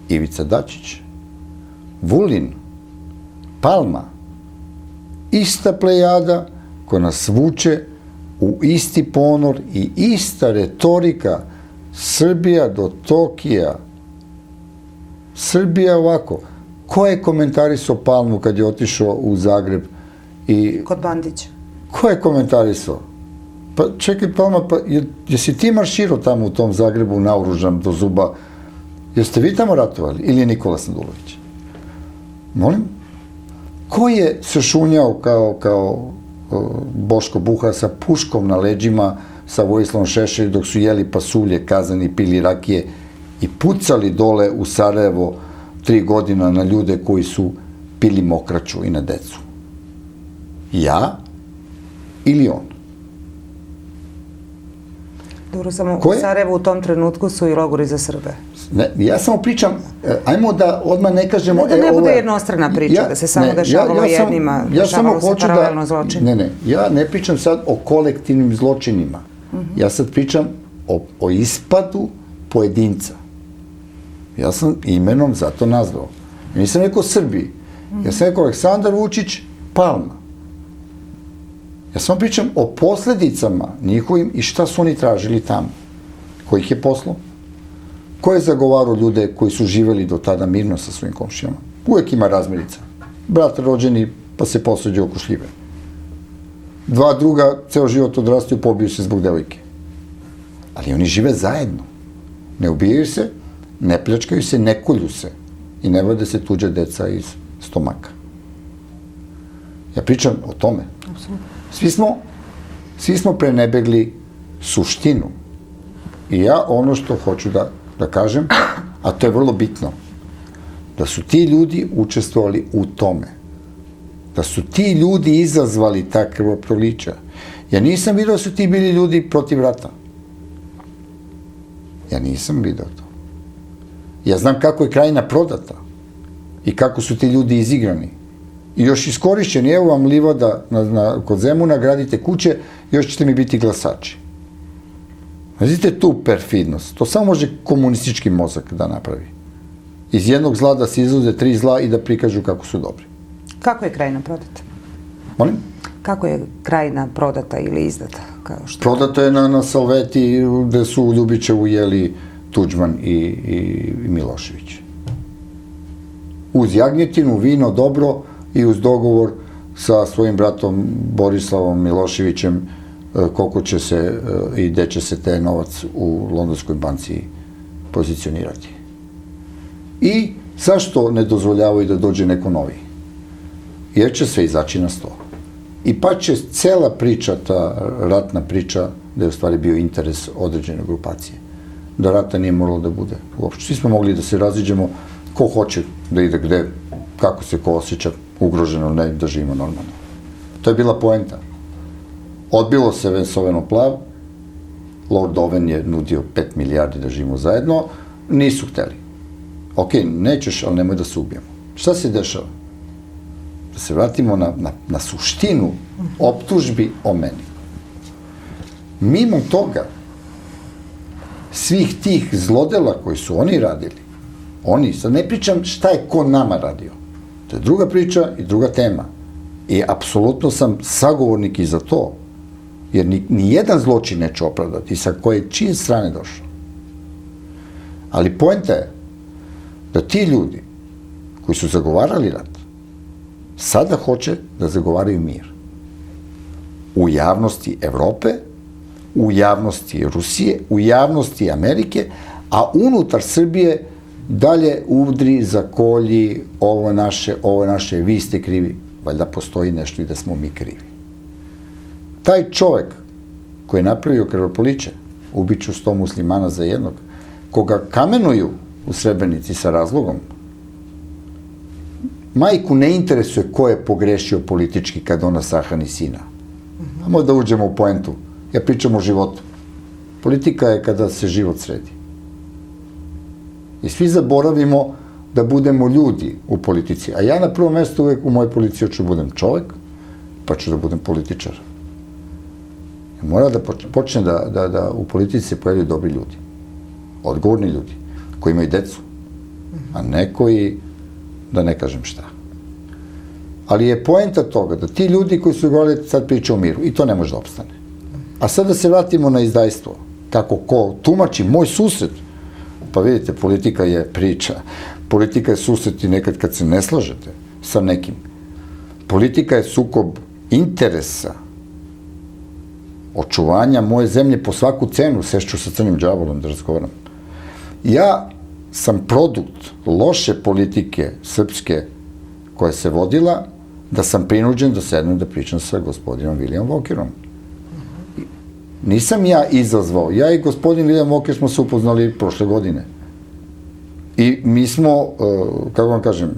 Ivica Dačić, Vulin, Palma, ista plejada koja nas vuče u isti ponor i ista retorika Srbija do Tokija. Srbija ovako. Ko je komentarisao Palmu kad je otišao u Zagreb i... Kod Bandića. Ko je komentarisao? Pa čekaj, Palma, pa jesi ti marširao tamo u tom Zagrebu naoružan do zuba? Jeste vi tamo ratovali? Ili je Nikola Sandulović? Molim? Ko je se šunjao kao Boško Buha sa puškom na leđima sa Vojislavom Šešeljem dok su jeli pasulje, kazani, pili rakije i pucali dole u Sarajevo 3 godina na ljude koji su pili mokraću i na decu? Ja ili on? Dobro, samo u Sarajevu u tom trenutku su i logori za Srbe. Ne, ja samo pričam, ajmo da odmah ne kažemo... Da ne bude jednostrana priča, da se samo dešavalo jednima, dešavalo se paralelno zločin. Ne, ja ne pričam sad o kolektivnim zločinima. Ja sad pričam o ispadu pojedinca. Ja sam imenom zato nazvao. Ja nisam rekao Srbiji. Ja sam rekao Aleksandar Vučić, Palma. Ja samo pričam o posledicama njihovim i šta su oni tražili tamo. Ko ih je poslao? Ko je zagovarao ljude koji su živeli do tada mirno sa svojim komšijama? Uvek ima razmirica. Brat rođeni pa se posveđe oko šljive. 2 druga ceo život odrastaju, pobiju se zbog devojke. Ali oni žive zajedno. Ne ubijaju se, ne pljačkaju se, ne kolju se i ne vade se tuđa deca iz stomaka. Ja pričam o tome. Svi smo prenebegli suštinu. I ja ono što hoću da kažem, a to je vrlo bitno, da su ti ljudi učestvovali u tome. Da su ti ljudi izazvali ta krvoprolića. Ja nisam vidio da su ti bili ljudi protiv rata. Ja nisam vidio to. Ja znam kako je krajina prodata i kako su ti ljudi izigrani I još iskorišćeni, evo vam livada kod Zemuna, gradite kuće, još ćete mi biti glasači. Vidite tu perfidnost. To samo može komunistički mozak da napravi. Iz jednog zla da se izlaze 3 zla i da prikažu kako su dobri. Kako je Krajina prodata? Molim? Kako je Krajina prodata ili izdata? Prodata je na Salveti gde su u Ljubićevu jeli Tuđman i Milošević. Uz jagnjetinu, vino, dobro i uz dogovor sa svojim bratom Borislavom Miloševićem koliko će se i gde će se taj novac u Londonskoj banci pozicionirati. I zašto ne dozvoljavaju da dođe neko novi? Jer će sve izaći na sto. I pa će cela priča, ta ratna priča, da je u stvari bio interes određene grupacije. Da rata nije moralo da bude uopšte. Svi smo mogli da se raziđemo ko hoće da ide gde, kako se ko osjeća ugroženo, ne da živimo normalno. To je bila poenta. Odbilo se Vensoveno plav, Lord Owen je nudio 5 milijardi da živimo zajedno, nisu hteli. Ok, nećeš, ali nemoj da se ubijemo. Šta se dešava? Da se vratimo na suštinu optužbi o meni. Mimo toga, svih tih zlodela koji su oni radili, sad ne pričam šta je ko nama radio, to je druga priča i druga tema. I apsolutno sam sagovornik i za to, jer ni jedan zločin neće opravdati sa čije strane došao. Ali poenta je da ti ljudi koji su zagovarali rat, sada hoće da zagovaraju mir. U javnosti Evrope, u javnosti Rusije, u javnosti Amerike, a unutar Srbije dalje udri, zakolji, ovo naše, vi ste krivi. Valjda postoji nešto i da smo mi krivi. Taj čovek koji je napravio krvoproliće, ubiću 100 muslimana za jednog, koga kamenuju u Srebrenici sa razlogom, majku ne interesuje ko je pogrešio politički kad ona sahrani sina. Ajmo da uđemo u poentu. Ja pričam o životu. Politika je kada se život sredi. I svi zaboravimo da budemo ljudi u politici. A ja na prvom mestu uvek u mojoj policiji hoću da budem čovek, pa ću da budem političar. Mora da počne da u politici se pojavljaju dobri ljudi. Odgovorni ljudi. Koji imaju decu. A ne koji, da ne kažem šta. Ali je poenta toga da ti ljudi koji su govorili sad priča o miru i to ne može da opstane. A sad da se vratimo na izdajstvo. Kako ko tumači moj susret. Pa vidite, politika je priča. Politika je susret i nekad kad se ne slažete sa nekim. Politika je sukob interesa, očuvanja moje zemlje po svaku cenu, sešću sa crnim đavolom da razgovaram. Ja sam produkt loše politike srpske koja se vodila, da sam prinuđen da sednem da pričam sa gospodinom William Walkerom. Nisam ja izazvao. Ja i gospodin William Walker smo se upoznali prošle godine. I mi smo, kako vam kažem,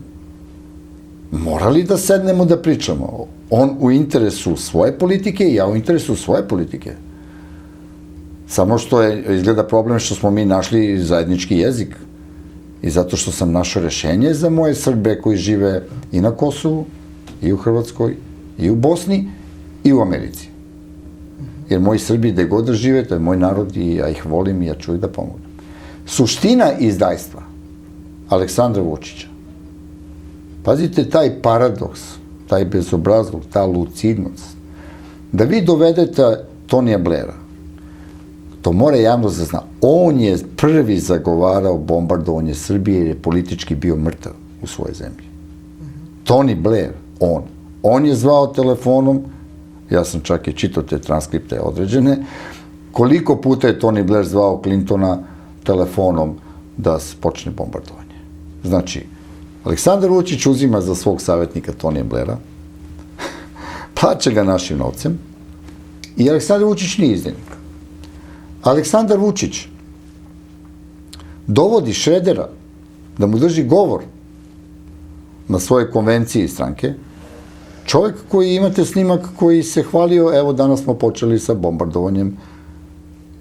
morali da sednemo da pričamo. On u interesu svoje politike i ja u interesu svoje politike. Samo što je, izgleda problem što smo mi našli zajednički jezik. I zato što sam našao rešenje za moje Srbe koji žive i na Kosovu, i u Hrvatskoj, i u Bosni, i u Americi. Jer moji Srbi gde god da žive, to je moj narod i ja ih volim i ja ću ih da pomognem. Suština izdajstva Aleksandra Vučića. Pazite taj paradoks, taj bezobrazluk, ta lucidnost. Da vi dovedete Tonija Blaira, to mora javnost da zna. On je prvi zagovarao bombardovanje Srbije jer je politički bio mrtav u svojoj zemlji. Tony Blair, on. On je zvao telefonom, ja sam čak i čitao te transkripte određene, koliko puta je Tony Blair zvao Clintona telefonom da počne bombardovanje. Znači, Aleksandar Vučić uzima za svog savjetnika Tonija Blaira, plaća ga našim novcem i Aleksandar Vučić nije izdajnik. Aleksandar Vučić dovodi Šredera da mu drži govor na svojoj konvenciji stranke, čovjek koji imate snimak koji se hvalio, evo danas smo počeli sa bombardovanjem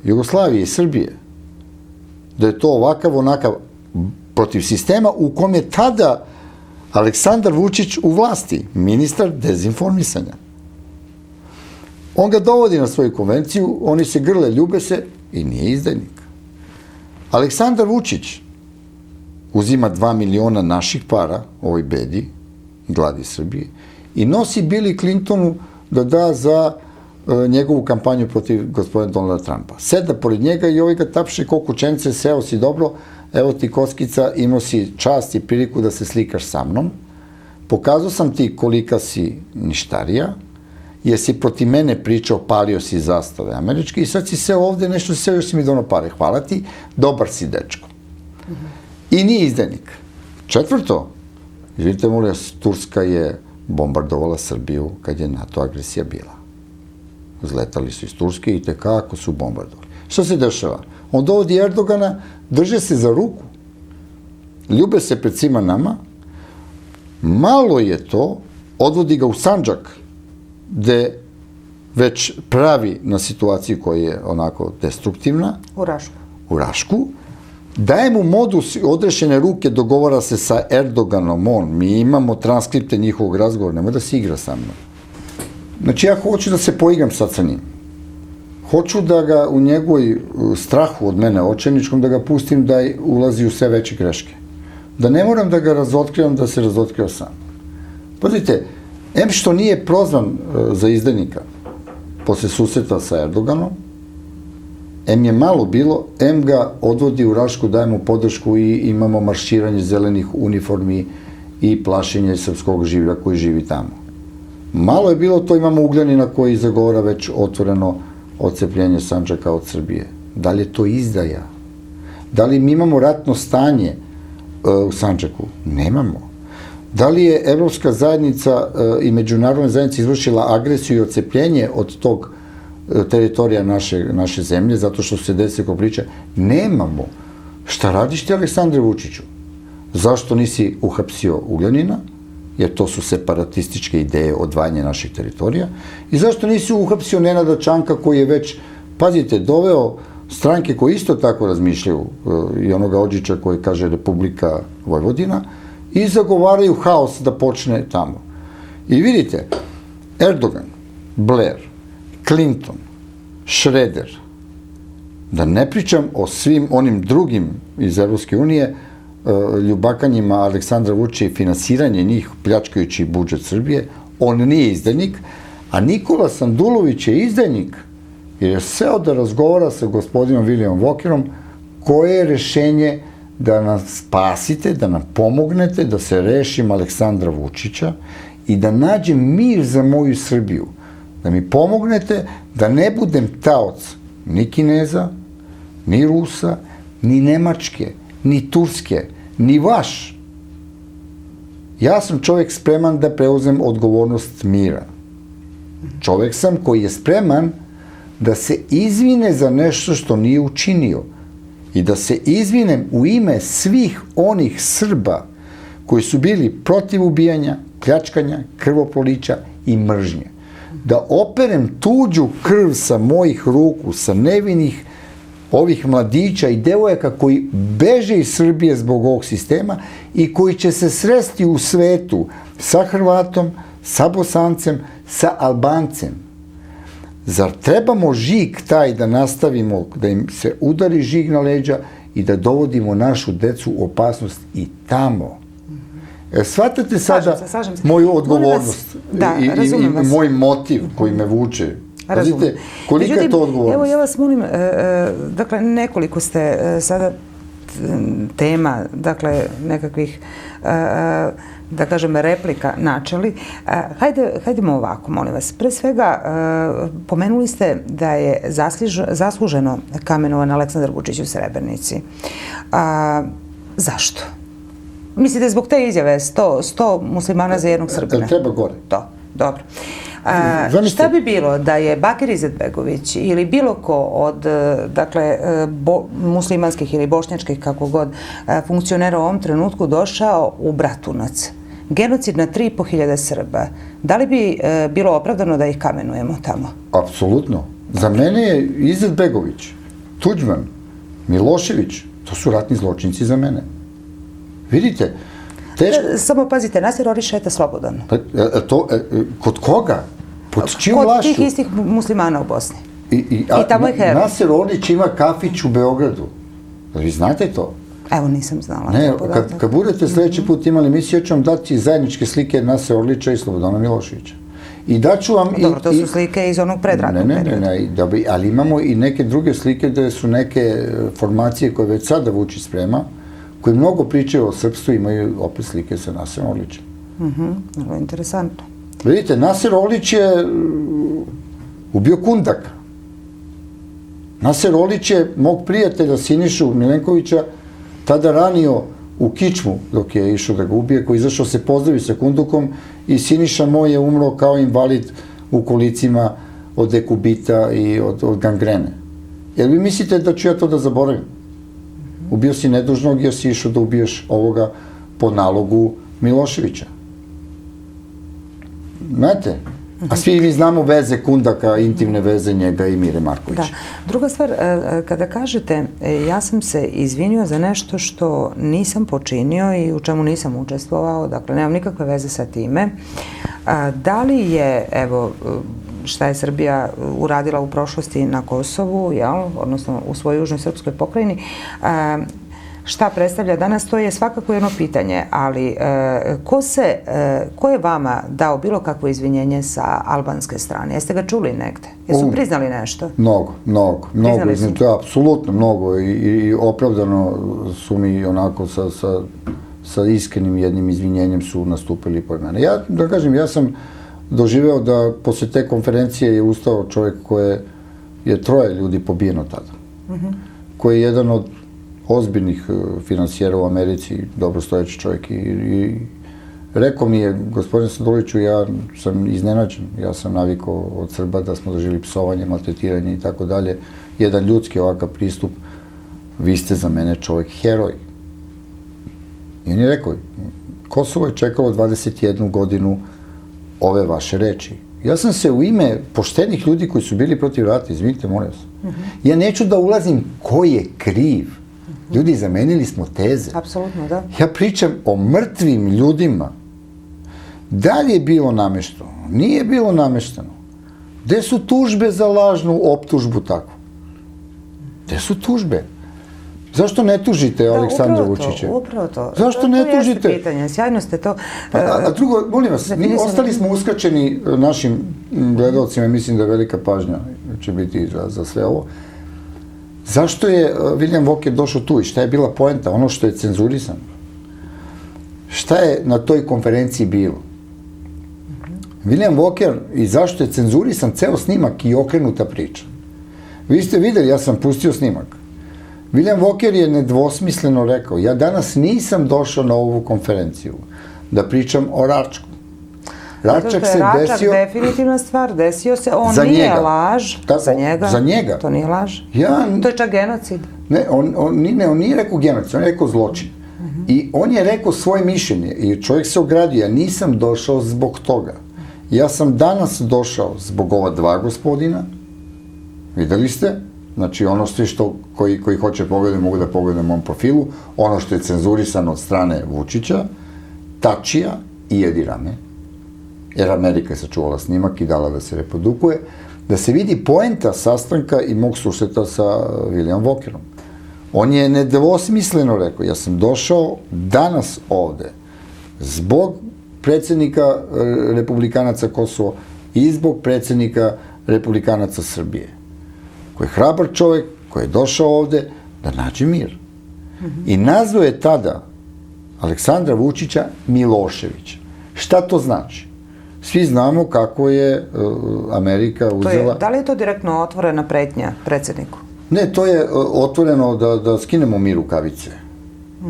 Jugoslavije i Srbije. Da je to ovakav, onakav, protiv sistema u kom je tada Aleksandar Vučić u vlasti, ministar dezinformisanja. On ga dovodi na svoju konvenciju, oni se grle, ljube se i nije izdajnik. Aleksandar Vučić uzima 2 miliona naših para, ovoj bedi, gladi Srbije, i nosi Billy Clintonu da da za njegovu kampanju protiv gospodina Donalda Trumpa. Seda pored njega i ovaj ga tapše ko kućence, seo si dobro, evo ti kockica, imao si čast i priliku da se slikaš sa mnom, pokazao sam ti kolika si ništarija, jer si protiv mene pričao, palio si zastave američke i sad si seo ovde, nešto si seo, još si mi dono pare. Hvala ti, dobar si dečko. I nije izdajnik. Četvrto, vidite, molim vas, Turska je bombardovala Srbiju kad je NATO agresija bila. Zletali su iz Turske i tekako su bombardovali. Što se dešava? On dovodi Erdogana, drže se za ruku, ljube se pred svima nama, malo je to, odvodi ga u Sandžak, gde već pravi na situaciji koja je onako destruktivna. U Rašku. Daje mu modus odrešene ruke, dogovara se sa Erdoganom, mi imamo transkripte njihovog razgovora, nemoj da se igra sa mnom. Znači, ja hoću da se poigram sad sa njim. Hoću da ga u njegovoj strahu od mene očajničkom, da ga pustim da ulazi u sve veće greške. Da ne moram da ga razotkrivam, da se razotkriva sam. Pazite, em što nije prozvan za izdajnika posle susreta sa Erdoganom, em je malo bilo, em ga odvodi u Rašku, daje mu podršku i imamo marširanje zelenih uniformi i plašenje srpskog življa koji živi tamo. Malo je bilo to, imamo Ugljanina koji zagovara već otvoreno odcepljenje Sandžaka od Srbije. Da li je to izdaja? Da li mi imamo ratno stanje u Sandžaku? Nemamo. Da li je Evropska zajednica i međunarodna zajednica izvršila agresiju i odcepljenje od tog teritorija naše zemlje, zato što se desi ko priča? Nemamo. Šta radiš ti, Aleksandre Vučiću? Zašto nisi uhapsio Ugljanina? Jer to su separatističke ideje odvajanja naših teritorija. I zašto nisi uhapsio Nenada Čanka koji je već, pazite, doveo stranke koje isto tako razmišljaju i onoga Odžića koji kaže Republika Vojvodina i zagovaraju haos da počne tamo. I vidite, Erdogan, Blair, Clinton, Schroeder, da ne pričam o svim onim drugim iz Evropske unije, ljubakanjima Aleksandra Vučića i finansiranje njih pljačkajući budžet Srbije, on nije izdajnik, a Nikola Sandulović je izdajnik, jer je seo da razgovara sa gospodinom Williamom Walkerom koje je rešenje da nas spasite, da nam pomognete, da se rešim Aleksandra Vučića i da nađem mir za moju Srbiju. Da mi pomognete da ne budem taoc ni Kineza, ni Rusa, ni Nemačke, ni Turske, ni vaš. Ja sam čovjek spreman da preuzem odgovornost mira. Čovjek sam koji je spreman da se izvine za nešto što nije učinio i da se izvinem u ime svih onih Srba koji su bili protiv ubijanja, pljačkanja, krvoprolića i mržnje. Da operem tuđu krv sa mojih ruku, sa nevinih ovih mladića i devojaka koji beže iz Srbije zbog ovog sistema i koji će se sresti u svetu sa Hrvatom, sa Bosancem, sa Albancem. Zar trebamo žig taj da nastavimo, da im se udari žig na leđa i da dovodimo našu decu u opasnost i tamo? Shvatate sada moju odgovornost i moj motiv koji me vuče? Pazite, kolika je to odgovornost? Evo, ja vas molim, dakle, nekoliko ste sada tema, dakle, nekakvih, da kažem, replika načeli. Hajdemo ovako, molim vas. Pre svega, pomenuli ste da je zasluženo kamenovan Aleksandar Vučić u Srebrenici. Zašto? Mislite, zbog te izjave 100 muslimana za jednog Srbina? Treba gore. To, dobro. Šta bi bilo da je Bakir Izetbegović ili bilo ko od, dakle, muslimanskih ili bošnjačkih, kako god, funkcionera u ovom trenutku došao u Bratunac? Genocid na 3.500 Srba. Da li bi bilo opravdano da ih kamenujemo tamo? Apsolutno. Za mene je Izetbegović, Tuđman, Milošević, to su ratni zločinci za mene. Vidite, Teško. Samo pazite, Nasir Orić šeta slobodan. Kod koga? Pod čiju Kod vlašću? tih istih muslimana u Bosni. I tamo je heroj. Nasir Orić ima kafić u Beogradu. Vi znate to? Evo, nisam znala. Ne, kad budete sledeći put imali emisiju, ja ću vam dati zajedničke slike Nasira Orlića i Slobodana Miloševića. I daću vam... Dobro, to su slike iz onog predratnog perioda. Ne, ali imamo i neke druge slike gde su neke formacije koje već sada Vučić sprema, koji mnogo pričaju o srpstvu, imaju opet slike sa Nasirom Orlićem. Vrlo interesantno. Vidite, Nasir Orlić je ubio Kundaka. Nasir Orlić je mog prijatelja Sinišu Milenkovića tada ranio u kičmu dok je išao da ga ubije, koji izašao se pozdravi sa Kundukom i Siniša moj je umro kao invalid u kolicima od dekubita i od gangrene. Jer vi mislite da ću ja to da zaboravim? Ubio si nedužnog jer si išao da ubiješ ovoga po nalogu Miloševića. Znate? A svi mi znamo veze Kundaka, intimne veze njega i Mire Markovića. Da. Druga stvar, kada kažete ja sam se izvinio za nešto što nisam počinio i u čemu nisam učestvovao, dakle nemam nikakve veze sa time, da li je, evo, šta je Srbija uradila u prošlosti na Kosovu, odnosno u svojoj južnoj srpskoj pokrajini, šta predstavlja danas, to je svakako jedno pitanje, ali ko je vama dao bilo kakvo izvinjenje sa albanske strane? Jeste ga čuli negde? Jesu priznali nešto? Mnogo. To je apsolutno mnogo i opravdano su mi onako sa iskrenim jednim izvinjenjem su nastupili pored mene. Ja, da kažem, ja sam doživeo da posle te konferencije je ustao čovjek koje je 3 ljudi pobijeno tada. Koji je jedan od ozbiljnih finansijera u Americi, dobrostojeći čovjek i rekao mi je, gospodine Saduliću, ja sam iznenađen, ja sam navikao od Srba da smo doživjeli psovanje, maltretiranje i tako dalje, jedan ljudski ovakav pristup, vi ste za mene čovjek heroj. I on je rekao, Kosovo je čekalo 21 godinu ove vaše reči. Ja sam se u ime poštenih ljudi koji su bili protiv rata, izvinite, molim vas, ja neću da ulazim ko je kriv. Ljudi, zamenili smo teze. Apsolutno, da. Ja pričam o mrtvim ljudima. Da li je bilo namešteno? Nije bilo namešteno. Gde su tužbe za lažnu optužbu takvu? Gde su tužbe? Zašto ne tužite Aleksandra Vučića? Upravo to. Zašto ne tužite? To jeste pitanje, sjajno ste to... A drugo, molim vas, ostali smo uskačeni našim gledalcima i mislim da velika pažnja će biti za sve ovo. Zašto je William Walker došao tu i šta je bila poenta? Ono što je cenzurisano. Šta je na toj konferenciji bilo? William Walker i zašto je cenzurisan ceo snimak i okrenuta priča? Vi ste videli, ja sam pustio snimak. William Walker je nedvosmisleno rekao, ja danas nisam došao na ovu konferenciju da pričam o Račku. Račak se desio... Račak definitivna stvar, desio se, on nije laž. Za njega. Za njega. To nije laž. To je čak genocid. Ne, on nije rekao genocid, on je rekao zločin. I on je rekao svoje mišljenje i čovjek se ogradio, ja nisam došao zbog toga. Ja sam danas došao zbog ova 2 gospodina, videli ste, znači ono što koji hoće pogledati mogu da pogledaju u mom profilu, ono što je cenzurisano od strane Vučića, Tačija i Edi Rame, jer Amerika je sačuvala snimak i dala da se reprodukuje, da se vidi poenta sastanka i mog susreta sa William Walkerom. On je nedvosmisleno rekao, ja sam došao danas ovde zbog predsjednika Republikanaca Kosovo i zbog predsjednika Republikanaca Srbije, koji je hrabar čovjek, koji je došao ovde da nađe mir. I nazvao je tada Aleksandra Vučića Miloševića. Šta to znači? Svi znamo kako je Amerika uzela... Da li je to direktno otvorena pretnja predsjedniku? Ne, to je otvoreno da skinemo mi rukavice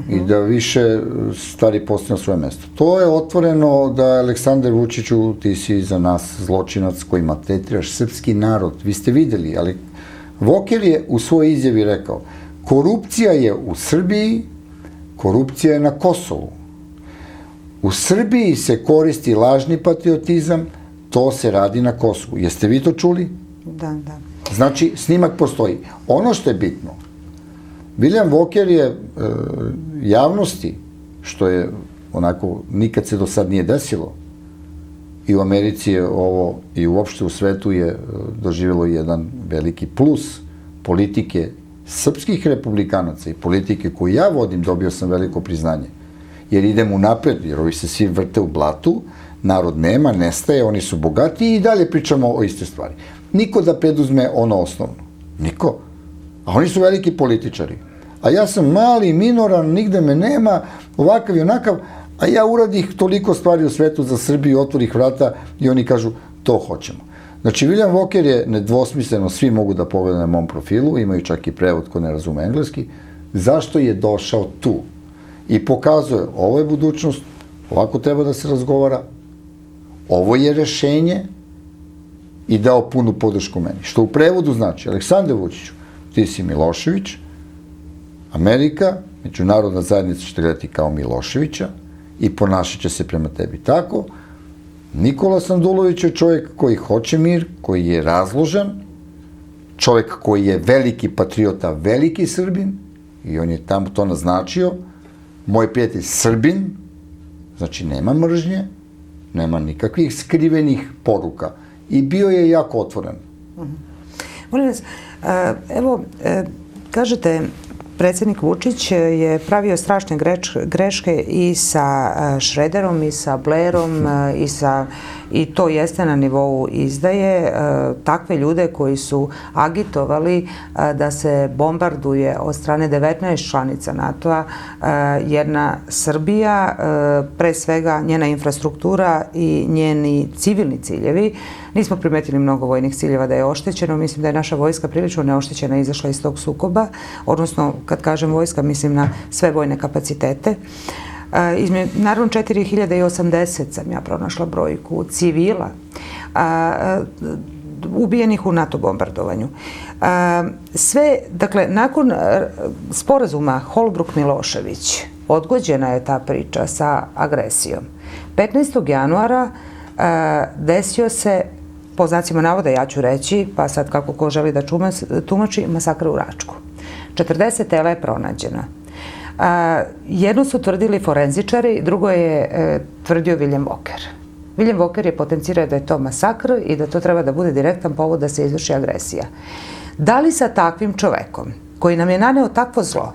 i da više stvari postane na svoje mesto. To je otvoreno da Aleksandar Vučiću, ti si za nas zločinac koji maltretiraš srpski narod. Vi ste videli, ali Walker je u svojoj izjavi rekao, korupcija je u Srbiji, korupcija je na Kosovu. U Srbiji se koristi lažni patriotizam, to se radi na Kosovu. Jeste vi to čuli? Da. Znači, snimak postoji. Ono što je bitno, William Walker je javnosti, što je onako, nikad se do sad nije desilo. I u Americi je ovo, i uopšte u svetu je doživjelo jedan veliki plus politike srpskih republikanaca i politike koju ja vodim, dobio sam veliko priznanje. Jer idemo napred, jer ovi se svi vrte u blatu, narod nema, nestaje, oni su bogati i dalje pričamo o iste stvari. Niko da preduzme ono osnovno. Niko. A oni su veliki političari. A ja sam mali, minoran, nigde me nema, ovakav i onakav, a ja uradih toliko stvari u svetu za Srbiju, otvorih vrata i oni kažu, to hoćemo. Znači, William Walker je nedvosmisleno, svi mogu da pogledaju na mom profilu, imaju čak i prevod ko ne razume engleski, zašto je došao tu. I pokazuje, ovo je budućnost, ovako treba da se razgovara, ovo je rešenje i dao punu podršku meni. Što u prevodu znači, Aleksandre Vučiću, ti si Milošević, Amerika, međunarodna zajednica će te gledati kao Miloševića i ponašat će se prema tebi tako. Nikola Sandulović je čovjek koji hoće mir, koji je razložan, čovjek koji je veliki patriota, veliki Srbin, i on je tamo to naznačio. Moj prijatelj Srbin, znači nema mržnje, nema nikakvih skrivenih poruka i bio je jako otvoren. Molim vas, evo, kažete, predsjednik Vučić je pravio strašne greške i sa Šrederom i sa Blairom i to jeste na nivou izdaje. Takve ljude koji su agitovali da se bombarduje od strane 19 članica NATO-a jedna Srbija, pre svega njena infrastruktura i njeni civilni ciljevi. Nismo primetili mnogo vojnih ciljeva da je oštećeno. Mislim da je naša vojska prilično neoštećena i izašla iz tog sukoba. Odnosno, kad kažem vojska, mislim na sve vojne kapacitete. Naravno, 4080 sam ja pronašla brojku civila ubijenih u NATO bombardovanju. Sve, dakle, nakon sporazuma Holbruk-Milošević odgođena je ta priča sa agresijom. 15. januara desio se, po znacima navoda ja ću reći, pa sad kako ko želi da tumači, masakr u Račku. 40 tela je pronađena. Jedno su tvrdili forenzičari, drugo je tvrdio William Walker. William Walker je potencirao da je to masakr i da to treba da bude direktan povod da se izvrši agresija. Da li sa takvim čovekom, koji nam je naneo takvo zlo,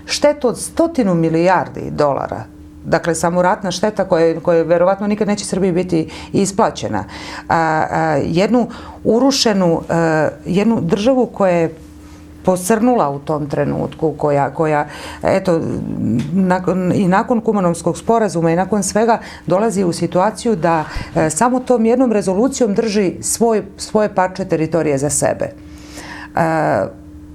štetu od 100 milijardi dolara, dakle samo ratna šteta koja verovatno nikad neće Srbiji biti isplaćena, jednu urušenu, jednu državu koja je posrnula u tom trenutku, koja eto, i nakon Kumanovskog sporazuma i nakon svega dolazi u situaciju da samo tom jednom rezolucijom drži svoje parče teritorije za sebe.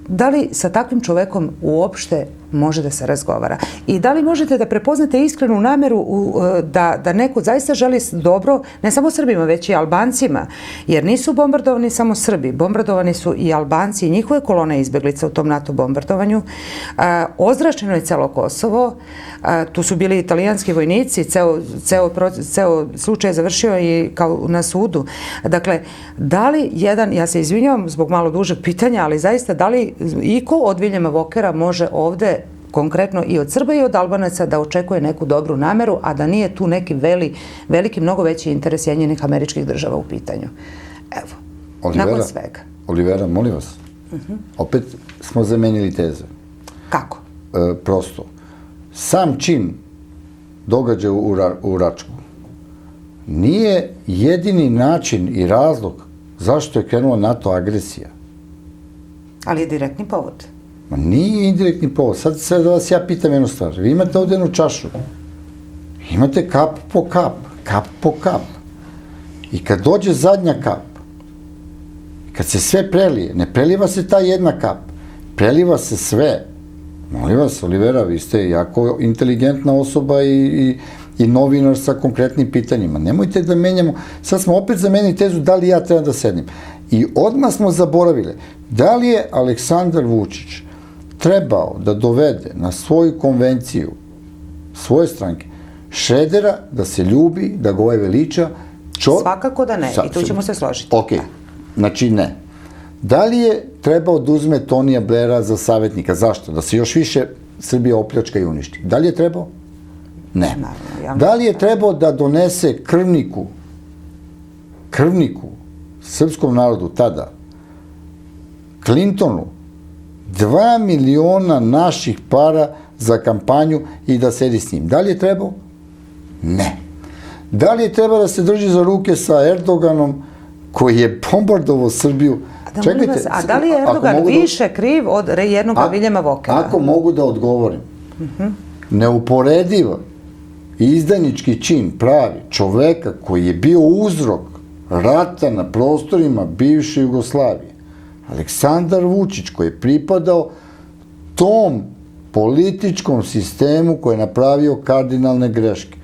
Da li sa takvim čovekom uopšte može da se razgovara? I da li možete da prepoznate iskrenu nameru da neko zaista želi dobro, ne samo Srbima, već i Albancima, jer nisu bombardovani samo Srbi, bombardovani su i Albanci i njihove kolone izbjeglica u tom NATO bombardovanju. Ozračeno je celo Kosovo, tu su bili italijanski vojnici, ceo slučaj je završio i kao na sudu. Dakle, da li jedan, ja se izvinjavam zbog malo dužeg pitanja, ali zaista da li iko od Williama Walkera može ovde konkretno i od Srba i od Albanaca da očekuje neku dobru nameru, a da nije tu neki veliki, mnogo veći interes Sjedinjenih Američkih Država u pitanju. Evo, nakon svega. Olivera, molim vas, opet smo zamenili teze. Kako? Prosto. Sam čin događaja u Račku nije jedini način i razlog zašto je krenula NATO agresija. Ali je direktni povod. Ma nije indirektni povod. Sad da vas ja pitam jednu stvar. Vi imate ovdje jednu čašu. Imate kap po kap. Kap po kap. I kad dođe zadnja kap, kad se sve prelije, ne preliva se ta jedna kap. Preliva se sve. Molim vas, Olivera, vi ste jako inteligentna osoba i novinar sa konkretnim pitanjima. Nemojte da menjamo. Sad smo opet zamenili tezu da li ja treba da sednim. I odmah smo zaboravili da li je Aleksandar Vučić trebao da dovede na svoju konvenciju svoje stranke Šredera, da se ljubi, da ga veliča. Svakako da ne, i tu ćemo se složiti. Ok, znači ne. Da li je trebao da uzme Tonija Blaira za savjetnika? Zašto? Da se još više Srbija opljačka i uništi. Da li je trebao? Ne. Naravno, Da li je trebao da donese krvniku srpskom narodu tada, Clintonu, 2 miliona naših para za kampanju i da sedi s njim? Da li je trebao? Ne. Da li je trebao da se drži za ruke sa Erdoganom koji je bombardovao Srbiju? Čekajte, a da li je Erdogan više kriv od jednog Viljama Vokera? Ako mogu da odgovorim, neuporedivo izdajnički čin pravi čoveka koji je bio uzrok rata na prostorima bivše Jugoslavije, Aleksandar Vučić, koji je pripadao tom političkom sistemu koji je napravio kardinalne greške,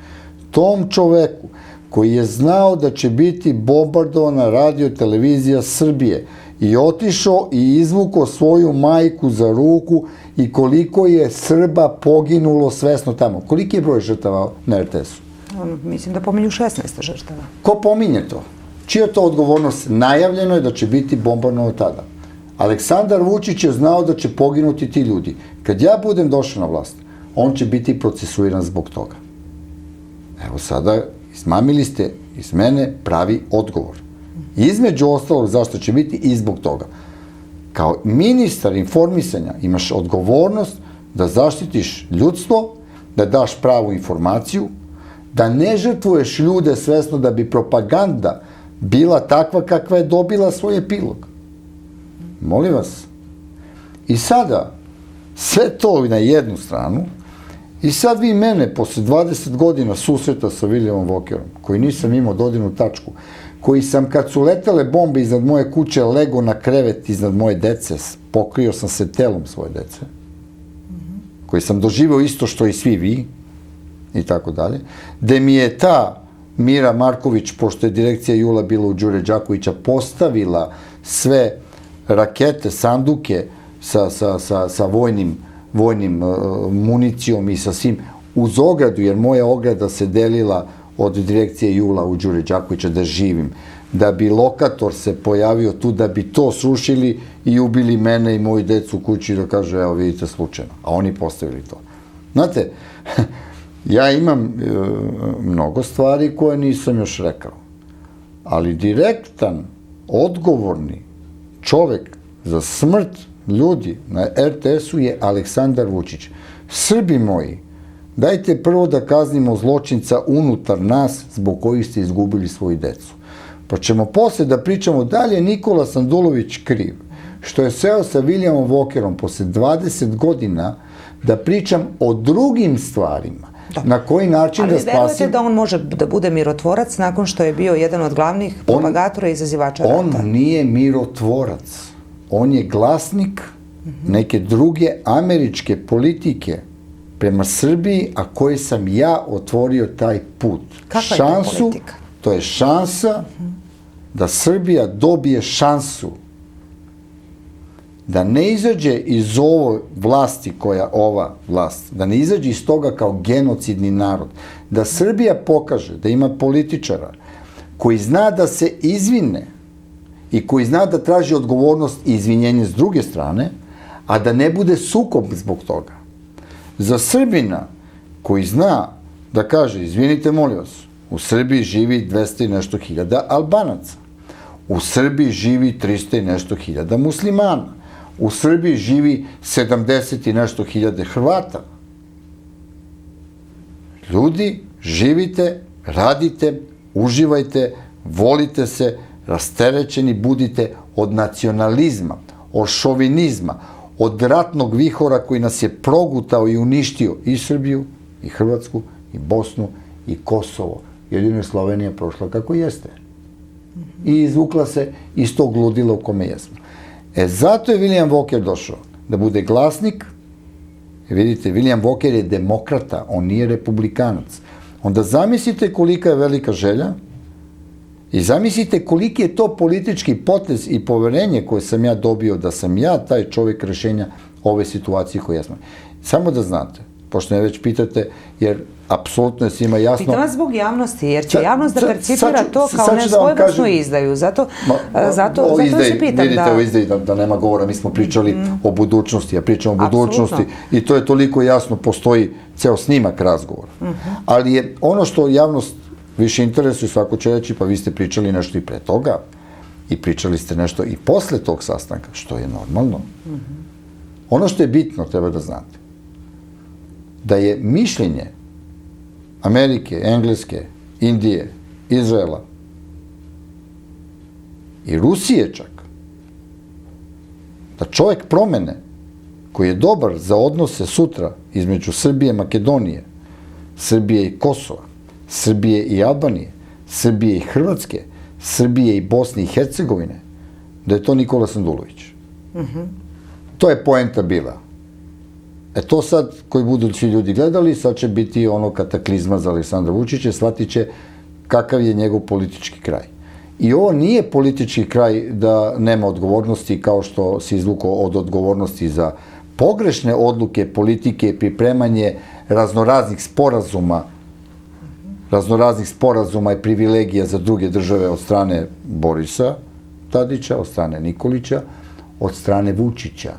tom čoveku koji je znao da će biti bombardovana radio-televizija Srbije i otišao i izvukao svoju majku za ruku i koliko je Srba poginulo svesno tamo. Koliki je broj žrtava na RTS-u? Mislim da pominju 16 žrtava. Ko pominje to? Čija je to odgovornost? Najavljeno je da će biti bombardovano tada. Aleksandar Vučić je znao da će poginuti ti ljudi. Kad ja budem došao na vlast, on će biti procesuiran zbog toga. Evo sada, izmamili ste iz mene pravi odgovor. Između ostalog, zašto će biti i zbog toga. Kao ministar informisanja imaš odgovornost da zaštitiš ljudstvo, da daš pravu informaciju, da ne žrtvuješ ljude svesno da bi propaganda bila takva kakva je dobila svoj epilog. Molim vas. I sada, sve to na jednu stranu, i sad vi mene, posle 20 godina susreta sa Viljamom Vokerom, koji nisam imao dodirnu tačku, koji sam, kad su letele bombe iznad moje kuće, lego na krevet iznad moje dece, pokrio sam se telom svoje dece, koji sam doživeo isto što i svi vi, i tako dalje, gde mi je ta Mira Marković, pošto je direkcija Jula bila u Đure Đakovića, postavila sve rakete, sanduke sa vojnim municijom i sa svim uz ogradu, jer moja ograda se delila od direkcije Jula u Đure Đakovića da živim, da bi lokator se pojavio tu, da bi to srušili i ubili mene i moju decu u kući, da kažu, evo vidite, slučajno, a oni postavili to. Znate, ja imam mnogo stvari koje nisam još rekao, ali direktan, odgovorni čovek za smrt ljudi na RTS-u je Aleksandar Vučić. Srbi moji, dajte prvo da kaznimo zločinca unutar nas zbog kojih ste izgubili svoju decu. Pa ćemo posle da pričamo da li je Nikola Sandulović kriv, što je seo sa Viljamom Vokerom posle 20 godina da pričam o drugim stvarima. Na koji način da spasim... Ali verujete da on može da bude mirotvorac nakon što je bio jedan od glavnih propagatora i izazivača rata? On nije mirotvorac. On je glasnik neke druge američke politike prema Srbiji, a koji sam ja otvorio taj put. Kakva je to politika? To je šansa da Srbija dobije šansu da ne izađe iz ove vlasti ova vlast, da ne izađe iz toga kao genocidni narod, da Srbija pokaže da ima političara koji zna da se izvine i koji zna da traži odgovornost i izvinjenje s druge strane, a da ne bude sukob zbog toga. Za Srbina koji zna da kaže, izvinite molim vas, u Srbiji živi 200 i nešto hiljada Albanaca, u Srbiji živi 300 i nešto hiljada muslimana, u Srbiji živi 70 i nešto hiljade Hrvata. Ljudi, živite, radite, uživajte, volite se, rasterećeni budite od nacionalizma, od šovinizma, od ratnog vihora koji nas je progutao i uništio i Srbiju, i Hrvatsku, i Bosnu, i Kosovo. Jedino je Slovenija prošla kako jeste. I izvukla se iz tog ludila u kome jesmo. Zato je Viljam Voker došao da bude glasnik. Vidite, Viljam Voker je demokrata, on nije republikanac. Onda zamislite kolika je velika želja i zamislite koliki je to politički potez i poverenje koje sam ja dobio da sam ja taj čovjek rešenja ove situacije koje jesmo. Samo da znate, pošto me već pitate, jer apsolutno je svima jasno... Pitam vas zbog javnosti, jer će javnost da percipira to kao ne svojevrsnu izdaju. Zato se pitam. Vidite o izdaji da nema govora, mi smo pričali o budućnosti, ja pričam o budućnosti i to je toliko jasno, postoji ceo snimak razgovora. Ali je ono što javnost više interesuje, svako će reći, pa vi ste pričali nešto i pre toga i pričali ste nešto i posle tog sastanka, što je normalno. Ono što je bitno, treba da znate, da je mišljenje Amerike, Engleske, Indije, Izraela i Rusije čak, da čovjek promene koji je dobar za odnose sutra između Srbije i Makedonije, Srbije i Kosova, Srbije i Albanije, Srbije i Hrvatske, Srbije i Bosne i Hercegovine, da je to Nikola Sandulović. To je poenta bila. To sad, koji budu svi ljudi gledali, sad će biti ono kataklizma za Aleksandra Vučića, shvatit će kakav je njegov politički kraj. I ovo nije politički kraj da nema odgovornosti, kao što se izvukao od odgovornosti za pogrešne odluke, politike, pripremanje raznoraznih sporazuma i privilegija za druge države od strane Borisa Tadića, od strane Nikolića, od strane Vučića.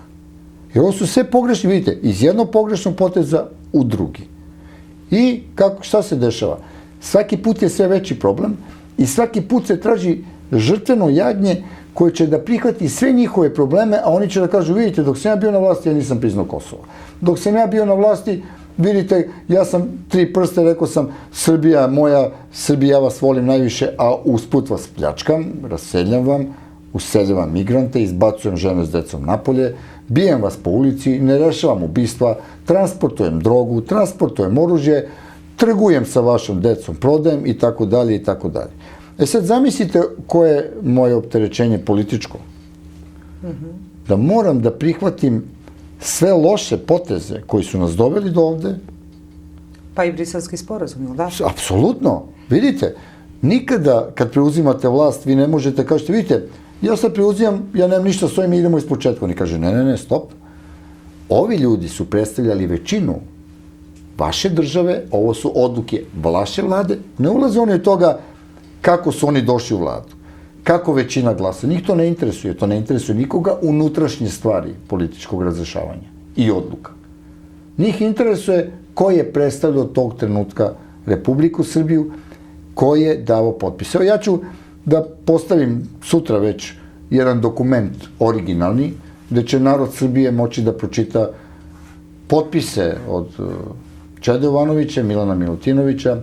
I ovo su sve pogrešni, vidite, iz jednog pogrešnog poteza u drugi. I šta se dešava? Svaki put je sve veći problem i svaki put se traži žrtveno jagnje koje će da prihvati sve njihove probleme, a oni će da kažu, vidite, dok sam ja bio na vlasti, ja nisam priznao Kosovo. Dok sam ja bio na vlasti, vidite, ja sam 3 prste, rekao sam, Srbija moja, Srbija, ja vas volim najviše, a usput vas pljačkam, raseljavam, useljavam migrante, izbacujem žene s decom napolje, bijem vas po ulici, ne rešavam ubistva, transportujem drogu, transportujem oružje, trgujem sa vašom decom, prodajem i tako dalje i tako dalje. Sad zamislite koje je moje opterećenje političko. Da moram da prihvatim sve loše poteze koji su nas doveli do ovde. Pa i Briselski sporazum, ili da? Apsolutno. Vidite, nikada kad preuzimate vlast, vi ne možete kažete, vidite, ja sad preuzimam, ja nemam ništa s ovim, idemo iz početka. Oni kaže, ne, stop. Ovi ljudi su predstavljali većinu vaše države, ovo su odluke vaše vlade, ne ulaze oni od toga kako su oni došli u vladu, kako većina glasa. Njih to ne interesuje nikoga unutrašnje stvari političkog razrešavanja i odluka. Njih interesuje ko je predstavljao tog trenutka Republiku Srbiju, ko je davo potpise. Evo ja ću da postavim sutra već jedan dokument originalni, gde će narod Srbije moći da pročita potpise od Čede Jovanovića, Milana Milutinovića,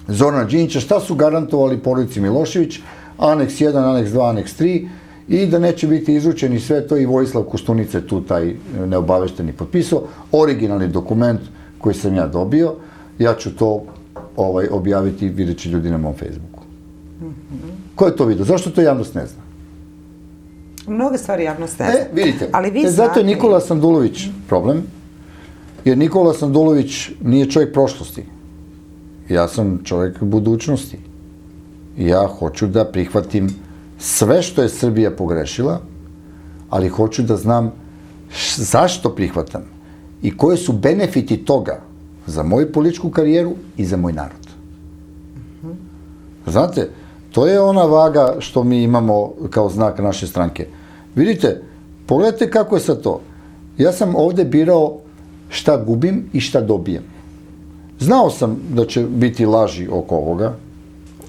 Zorana Đinđića, šta su garantovali porodici Milošević, aneks 1, aneks 2, aneks 3, i da neće biti izručeni sve to, i Vojislav Koštunica je tu taj neobavešteni potpisao, originalni dokument koji sam ja dobio, ja ću to objaviti, vidjet će ljudi na mom Facebooku. Ko je to vidio? Zašto to javnost ne zna? Mnoge stvari javnost ne zna. Vidite, zato je Nikola Sandulović problem, jer Nikola Sandulović nije čovjek prošlosti. Ja sam čovjek budućnosti. Ja hoću da prihvatim sve što je Srbija pogrešila, ali hoću da znam zašto prihvatam i koje su benefiti toga za moju političku karijeru i za moj narod. Znate, to je ona vaga što mi imamo kao znak naše stranke. Vidite, pogledajte kako je sad to. Ja sam ovde birao šta gubim i šta dobijem. Znao sam da će biti laži oko ovoga.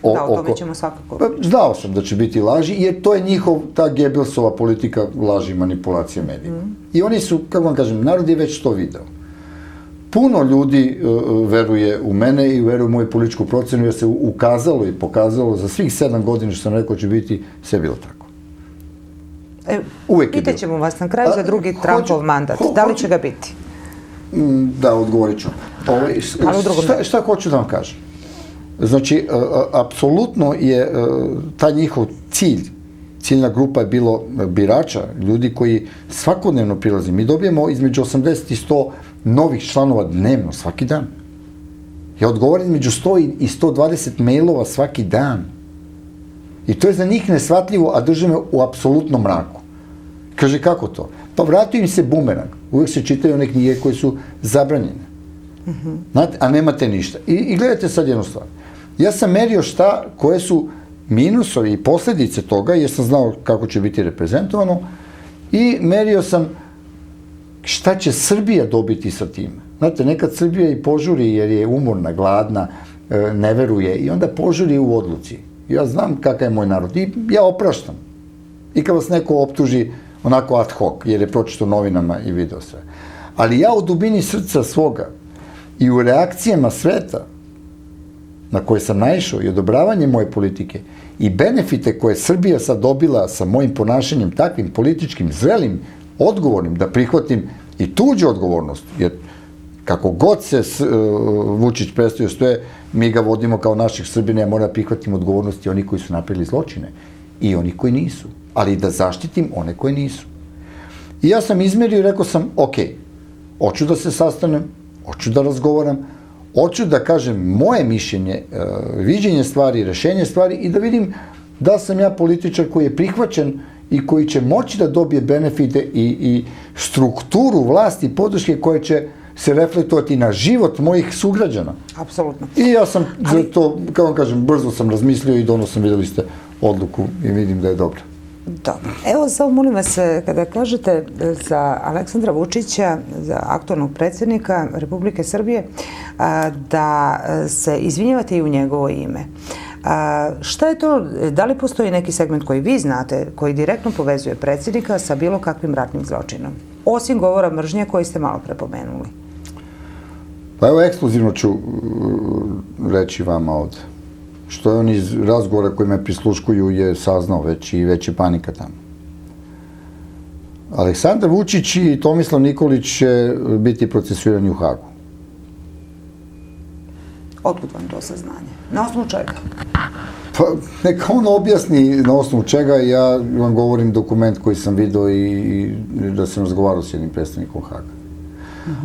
Da, o tome ćemo svakako. Znao sam da će biti laži, jer to je ta Gebelsova politika laži i manipulacije medijima. I oni su, kako vam kažem, narod je već to video. Puno ljudi veruje u mene i veruje u moju političku procenu, jer se ukazalo i pokazalo za svih 7 godina što sam rekao će biti, sve bilo tako. Uvijek je bilo. Pitaćemo vas na kraju za drugi Trumpov mandat. Da li će ga biti? Da, odgovorit ću. Šta hoću da vam kažem? Znači, apsolutno je taj njihov ciljna grupa je bilo birača, ljudi koji svakodnevno prilazi. Mi dobijemo između 80 i 100 novih članova dnevno, svaki dan. Ja odgovorim između 100 i 120 mailova svaki dan. I to je za njih neshvatljivo, a drže me u apsolutnom mraku. Kaže, kako to? Pa vratio im se bumerang. Uvijek se čitaju one knjige koje su zabranjene. Znate, a nemate ništa. I gledajte sad jednu stvar. Ja sam merio koje su minusovi i posljedice toga, jer sam znao kako će biti reprezentovano, i merio sam šta će Srbija dobiti sa tim. Znate, nekad Srbija i požuri jer je umorna, gladna, ne veruje i onda požuri u odluci. Ja znam kakav je moj narod i ja opraštam. I kad vas neko optuži onako ad hoc, jer je pročito novinama i video sve. Ali ja u dubini srca svoga i u reakcijama sveta na koje sam naišao i odobravanje moje politike i benefite koje Srbija sad dobila sa mojim ponašanjem takvim političkim, zrelim, odgovornim, da prihvatim i tuđu odgovornost, jer kako god se Vučić predstavio stoje, mi ga vodimo kao naših Srbina, ja moram da prihvatim odgovornosti oni koji su napravili zločine i oni koji nisu, ali da zaštitim one koji nisu. I ja sam izmerio i rekao sam, ok, hoću da se sastanem, hoću da razgovaram, hoću da kažem moje mišljenje, viđenje stvari, rešenje stvari i da vidim da sam ja političar koji je prihvaćen i koji će moći da dobije benefite i strukturu vlasti i podrške koje će se reflektovati na život mojih sugrađana. Apsolutno. I ja sam za to, kao vam kažem, brzo sam razmislio i donosno sam, videli ste, odluku i vidim da je dobra. Dobro. Evo, samo molim vas, kada kažete za Aleksandra Vučića, za aktualnog predsjednika Republike Srbije, da se izvinjavate i u njegovo ime. Šta je to, da li postoji neki segment koji vi znate, koji direktno povezuje predsjednika sa bilo kakvim ratnim zločinom? Osim govora mržnje koji ste malo prepomenuli. Pa evo, ekskluzivno ću reći vama ovde. Što je on iz razgovora koji me prisluškuju je saznao već i već je panika tamo. Aleksandar Vučić i Tomislav Nikolić će biti procesuirani u Hagu. Otkud vam to saznanje? Na osnovu čega? Pa neka on objasni na osnovu čega, ja vam govorim dokument koji sam vidio i da sam razgovarao s jednim predstavnikom Haga.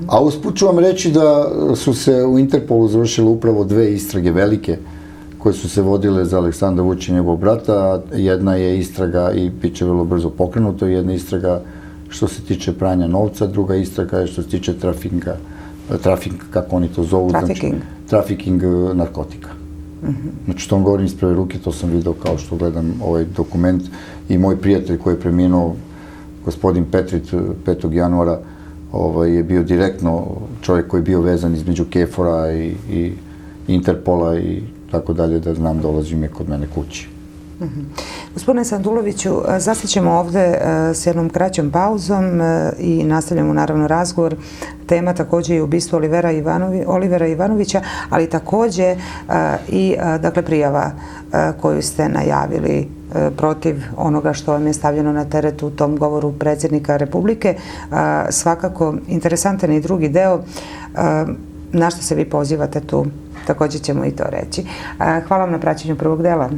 A usput ću vam reći da su se u Interpolu završile upravo 2 istrage velike koje su se vodile za Aleksandra Vučića i njegovog brata. Jedna je istraga i bit će vrlo brzo pokrenuto, jedna istraga što se tiče pranja novca, druga istraga je što se tiče trafik, kako oni to zovu. Trafiking narkotika. Znači, to vam govorim iz prve ruke, to sam vidio kao što gledam ovaj dokument i moj prijatelj koji je preminuo, gospodin Petrit, 5. januara, je bio direktno čovjek koji je bio vezan između KFOR-a i Interpola i tako dalje, da znam, dolazi mi kod mene kući. Gospodine Sanduloviću, zastićemo ovde s jednom kraćom pauzom i nastavljamo naravno razgovor. Tema takođe je ubistvo Olivera Ivanovića, ali takođe i prijava koju ste najavili protiv onoga što vam je stavljeno na teret u tom govoru predsjednika Republike. Svakako interesantan i drugi deo. Na što se vi pozivate tu, takođe ćemo i to reći. Hvala vam na praćenju prvog dela.